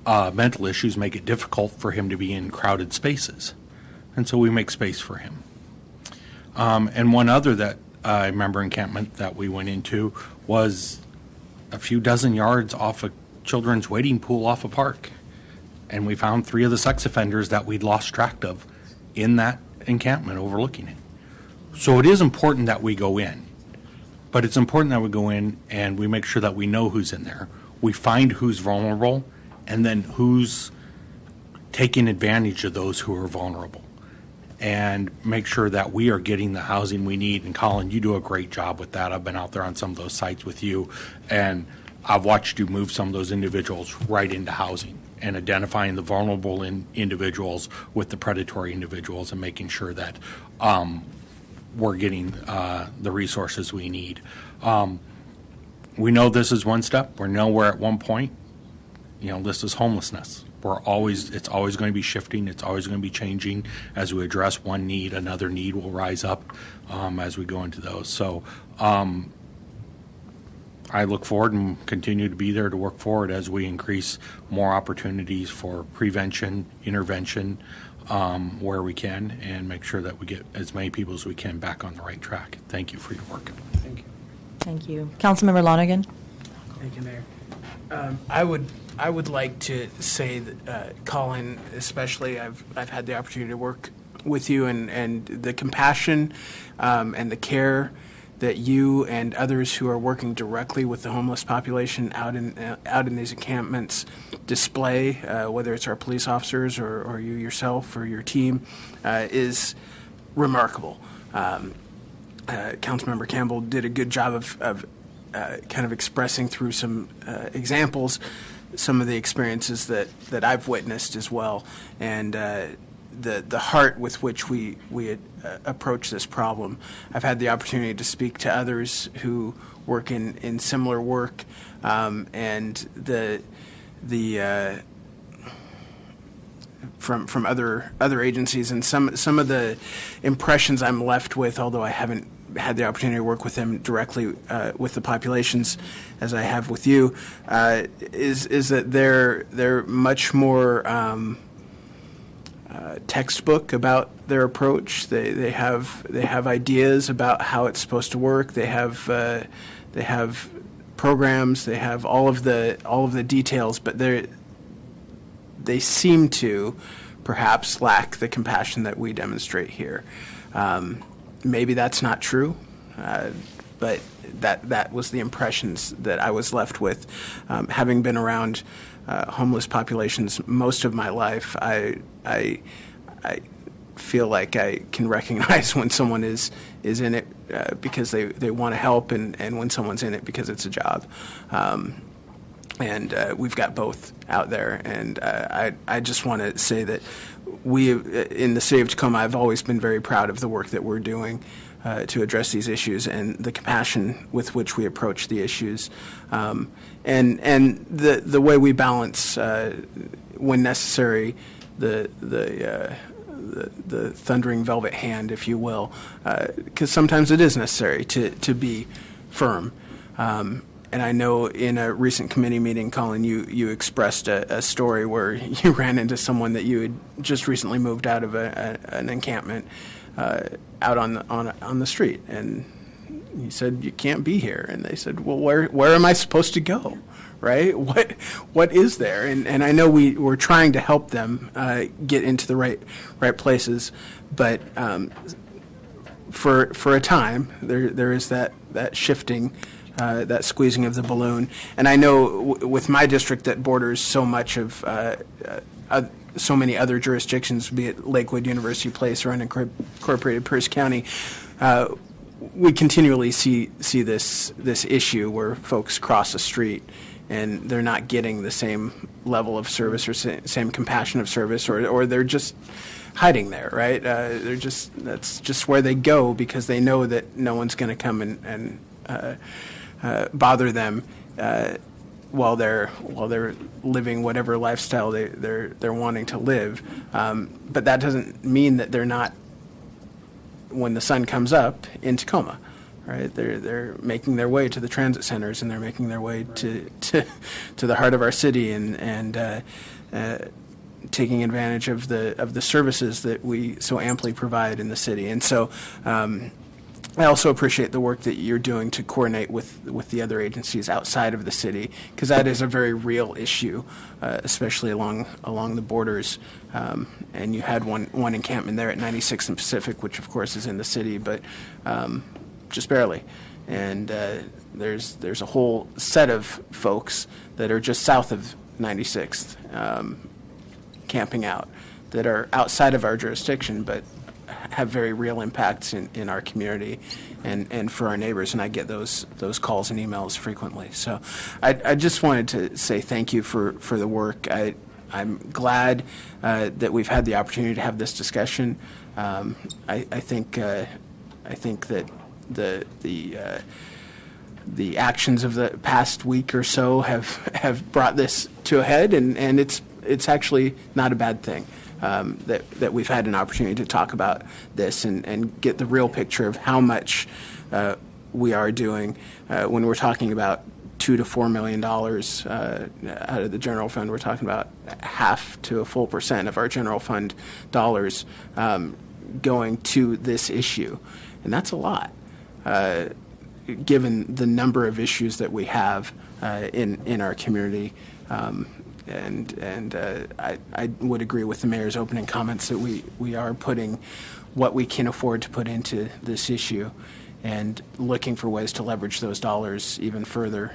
mental issues make it difficult for him to be in crowded spaces. And so we make space for him. And one other that I remember encampment that we went into was a few dozen yards off a children's wading pool off a park. And we found 3 of the sex offenders that we'd lost track of in that encampment overlooking it. So it is important that we go in. But it's important that we go in and we make sure that we know who's in there. We find who's vulnerable, and then who's taking advantage of those who are vulnerable, and make sure that we are getting the housing we need. And Colin, you do a great job with that. I've been out there on some of those sites with you, and I've watched you move some of those individuals right into housing and identifying the vulnerable individuals with the predatory individuals, and making sure that we're getting the resources we need. We know this is one step. We know we're at one point. This is homelessness. It's always going to be shifting. It's always going to be changing. As we address one need, another need will rise up as we go into those. So I look forward and continue to be there to work forward as we increase more opportunities for prevention, intervention, where we can, and make sure that we get as many people as we can back on the right track. Thank you for your work. Thank you. Thank you. Councilmember Lonergan? Thank you, Mayor. I would like to say that, Colin, especially, I've had the opportunity to work with you, and the compassion and the care that you and others who are working directly with the homeless population out in these encampments display, whether it's our police officers or you yourself or your team, is remarkable. Councilmember Campbell did a good job of kind of expressing through some examples some of the experiences that I've witnessed as well, and the heart with which we approach this problem. I've had the opportunity to speak to others who work in similar work, and from other agencies, and some of the impressions I'm left with, although I haven't had the opportunity to work with them directly with the populations as I have with you, is that they're much more textbook about their approach. They have ideas about how it's supposed to work. They have programs. They have all of the details, but they seem to perhaps lack the compassion that we demonstrate here. Maybe that's not true. but that was the impressions that I was left with. Having been around homeless populations most of my life, I feel like I can recognize when someone is in it because they want to help, and when someone's in it because it's a job. And we've got both out there. And I just want to say that we, in the city of Tacoma, I've always been very proud of the work that we're doing to address these issues and the compassion with which we approach the issues, and the way we balance, when necessary, the thundering velvet hand, if you will, because sometimes it is necessary to be firm. And I know in a recent committee meeting, Colin, you expressed a story where you ran into someone that you had just recently moved out of an encampment out on the street, and you said, "You can't be here." And they said, "Well, where am I supposed to go? Right? What is there?" And I know we're trying to help them get into the right places, but for a time there is that shifting. That squeezing of the balloon. And I know with my district that borders so much of so many other jurisdictions, be it Lakewood, University Place, or unincorporated Pierce County, we continually see this issue where folks cross the street and they're not getting the same level of service or same compassion of service, or they're just hiding there, right? That's just where they go because they know that no one's going to come and bother them while they're living whatever lifestyle they're wanting to live. But that doesn't mean that they're not, when the sun comes up, in Tacoma, right? They're making their way to the transit centers, and they're making their way to the heart of our city, and taking advantage of the services that we so amply provide in the city. And so I also appreciate the work that you're doing to coordinate with the other agencies outside of the city, because that is a very real issue, especially along the borders. And you had one encampment there at 96th and Pacific, which of course is in the city, but just barely. And there's a whole set of folks that are just south of 96th camping out that are outside of our jurisdiction, but have very real impacts in our community and for our neighbors, and I get those calls and emails frequently. So I just wanted to say thank you for the work. I'm glad that we've had the opportunity to have this discussion. I think that the actions of the past week or so have brought this to a head, and it's actually not a bad thing. That we've had an opportunity to talk about this and get the real picture of how much we are doing. When we're talking about $2 to $4 million out of the general fund, we're talking about half to a full % of our general fund dollars going to this issue, and that's a lot, given the number of issues that we have in our community. And I would agree with the mayor's opening comments that we are putting what we can afford to put into this issue and looking for ways to leverage those dollars even further,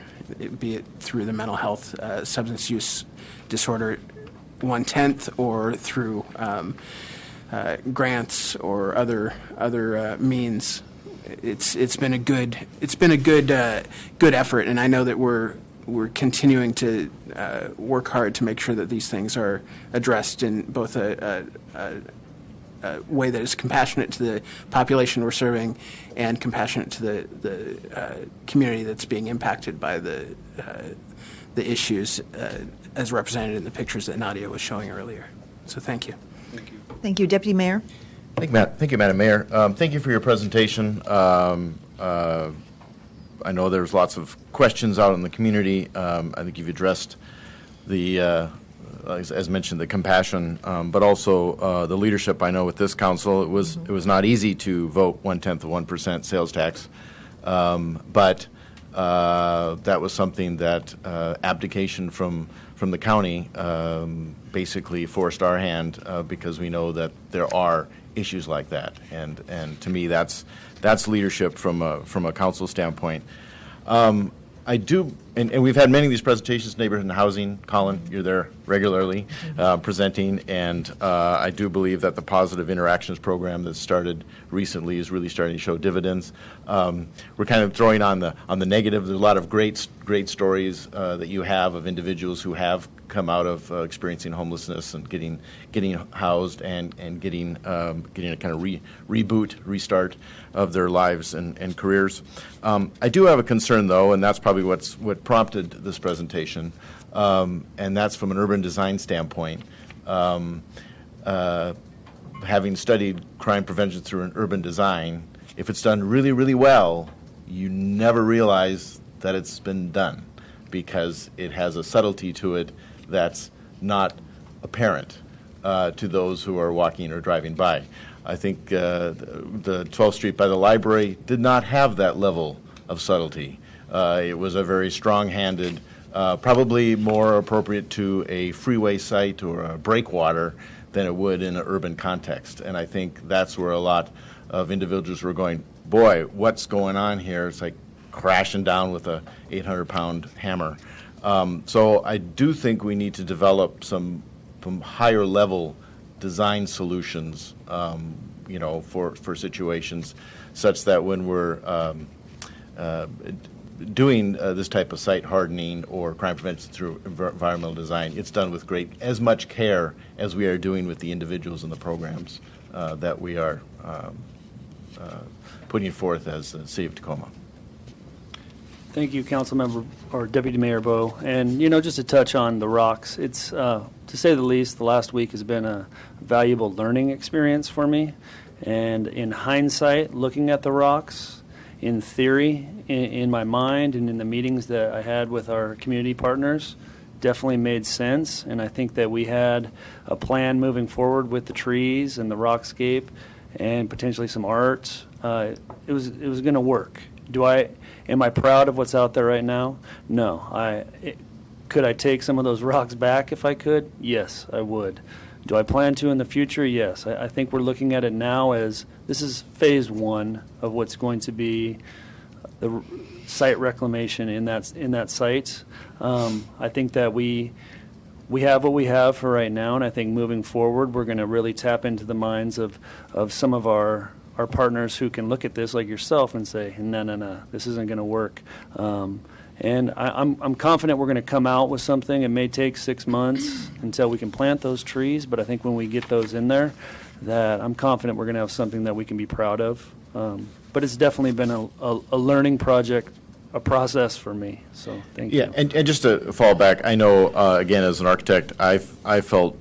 be it through the mental health substance use disorder 1/10 or through grants or other means. It's been a good effort, and I know that we're continuing to work hard to make sure that these things are addressed in both a way that is compassionate to the population we're serving and compassionate to the community that's being impacted by the issues as represented in the pictures that Nadia was showing earlier. So thank you. Thank you. Deputy Mayor? Thank you, Madam Mayor. Thank you for your presentation. I know there's lots of questions out in the community. I think you've addressed the, as mentioned, the compassion, but also the leadership. I know with this council, it was not easy to vote 1/10 of 1% sales tax, but that was something that abdication from from the county basically forced our hand because we know that there are issues like that, and to me that's leadership from a council standpoint. I do, and we've had many of these presentations, neighborhood and housing. Colin, you're there regularly presenting, and I do believe that the positive interactions program that started recently is really starting to show dividends. We're kind of throwing on the negative. There's a lot of great stories that you have of individuals who have come out of experiencing homelessness and getting housed and getting a kind of reboot, restart of their lives and careers. I do have a concern, though, and that's probably what prompted this presentation, and that's from an urban design standpoint. Having studied crime prevention through an urban design, if it's done really, really well, you never realize that it's been done because it has a subtlety to it that's not apparent to those who are walking or driving by. I think the 12th Street by the library did not have that level of subtlety. It was a very strong-handed, probably more appropriate to a freeway site or a breakwater than it would in an urban context. And I think that's where a lot of individuals were going, boy, what's going on here? It's like crashing down with a 800-pound hammer. So I do think we need to develop some higher level design solutions, for situations such that when we're doing this type of site hardening or crime prevention through environmental design, it's done with as much care as we are doing with the individuals and the programs that we are putting forth as the City of Tacoma. Thank you, Councilmember or Deputy Mayor Bowe. And just to touch on the rocks, it's to say the least, the last week has been a valuable learning experience for me. And in hindsight, looking at the rocks, in theory, in my mind, and in the meetings that I had with our community partners, definitely made sense. And I think that we had a plan moving forward with the trees and the rockscape, and potentially some art. It was going to work. Am I proud of what's out there right now? No. Could I take some of those rocks back if I could? Yes, I would. Do I plan to in the future? Yes. I think we're looking at it now as this is phase one of what's going to be the site reclamation in that site. I think that we have what we have for right now, and I think moving forward we're going to really tap into the minds of some of our partners who can look at this like yourself and say, no, this isn't going to work. And I'm confident we're going to come out with something. It may take 6 months until we can plant those trees, but I think when we get those in there, that I'm confident we're going to have something that we can be proud of. But it's definitely been a learning project, a process for me. So thank you. Yeah, and just to fall back, I know, again, as an architect, I felt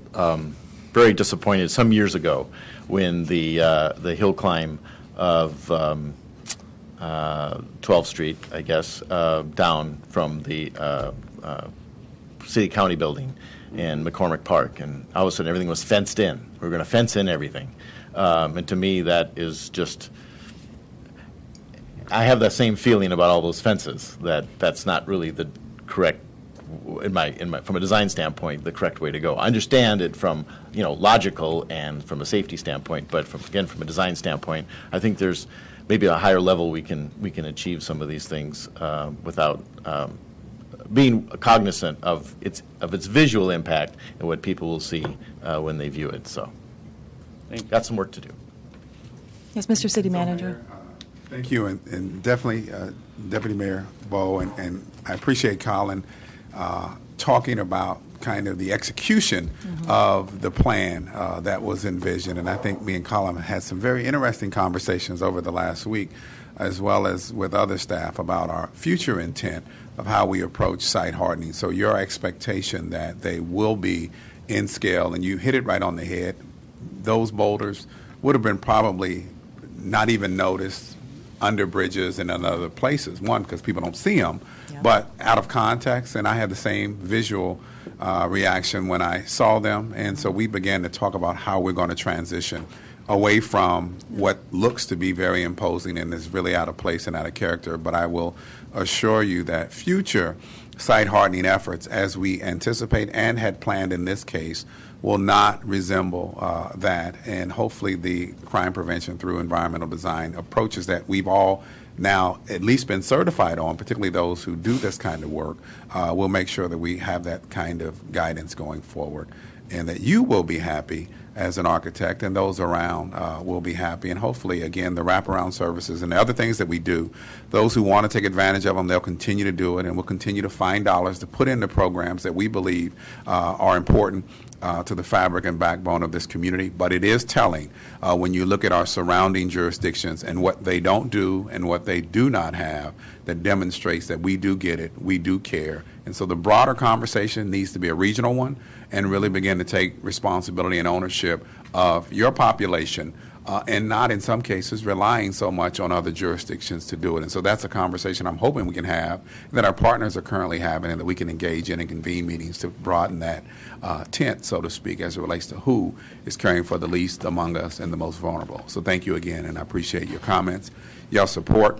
very disappointed some years ago when the hill climb of 12th Street, I guess, down from the City County building in McCormick Park, and all of a sudden everything was fenced in. We were going to fence in everything. And to me, that is just, I have that same feeling about all those fences, that's not really the correct, from a design standpoint, the correct way to go. I understand it from, logical and from a safety standpoint, but from a design standpoint, I think there's maybe a higher level we can achieve some of these things without being cognizant of its visual impact and what people will see when they view it. So, got some work to do. Yes, Mr. City Manager. Thank you, and definitely Deputy Mayor Bowe, and I appreciate Colin talking about kind of the execution of the plan that was envisioned. And I think me and Colin had some very interesting conversations over the last week, as well as with other staff, about our future intent of how we approach site hardening. So your expectation that they will be in scale, and you hit it right on the head, those boulders would have been probably not even noticed under bridges and in other places. One, because people don't see them, but out of context, and I had the same visual reaction when I saw them, and so we began to talk about how we're going to transition away from what looks to be very imposing and is really out of place and out of character. But I will assure you that future site hardening efforts, as we anticipate and had planned in this case, will not resemble that. And hopefully the crime prevention through environmental design approaches that we've all now at least been certified on, particularly those who do this kind of work, will make sure that we have that kind of guidance going forward, and that you will be happy as an architect, and those around will be happy. And hopefully, again, the wraparound services and the other things that we do, those who want to take advantage of them, they'll continue to do it, and we'll continue to find dollars to put into programs that we believe are important to the fabric and backbone of this community. But it is telling when you look at our surrounding jurisdictions and what they don't do and what they do not have, that demonstrates that we do get it, we do care. And so the broader conversation needs to be a regional one, and really begin to take responsibility and ownership of your population, and not in some cases relying so much on other jurisdictions to do it. And so that's a conversation I'm hoping we can have, that our partners are currently having, and that we can engage in and convene meetings to broaden that tent, so to speak, as it relates to who is caring for the least among us and the most vulnerable. So thank you again, and I appreciate your comments, your support.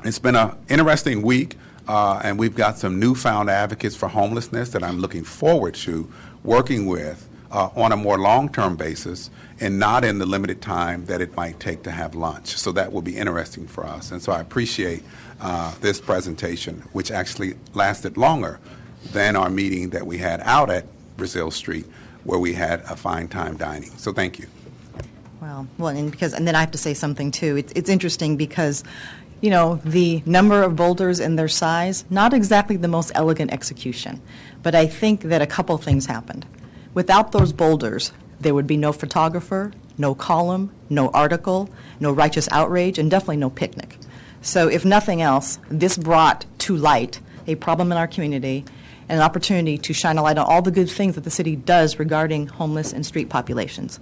It's been an interesting week, and we've got some newfound advocates for homelessness that I'm looking forward to working with on a more long-term basis, and not in the limited time that it might take to have lunch. So that will be interesting for us. And so I appreciate this presentation, which actually lasted longer than our meeting that we had out at Brazil Street, where we had a fine time dining. So thank you. Well, and then I have to say something too. It's interesting because, you know, the number of boulders and their size, not exactly the most elegant execution, but I think that a couple things happened. Without those boulders, there would be no photographer, no column, no article, no righteous outrage, and definitely no picnic. So if nothing else, this brought to light a problem in our community and an opportunity to shine a light on all the good things that the city does regarding homeless and street populations.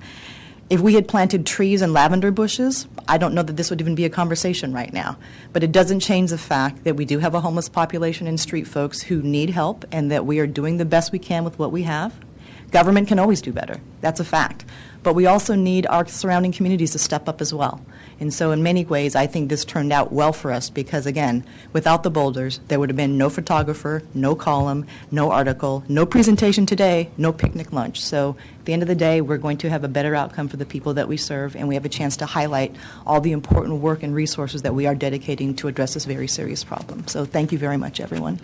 If we had planted trees and lavender bushes, I don't know that this would even be a conversation right now. But it doesn't change the fact that we do have a homeless population and street folks who need help, and that we are doing the best we can with what we have. Government can always do better. That's a fact. But we also need our surrounding communities to step up as well. And so in many ways, I think this turned out well for us because, again, without the boulders, there would have been no photographer, no column, no article, no presentation today, no picnic lunch. So at the end of the day, we're going to have a better outcome for the people that we serve, and we have a chance to highlight all the important work and resources that we are dedicating to address this very serious problem. So thank you very much, everyone.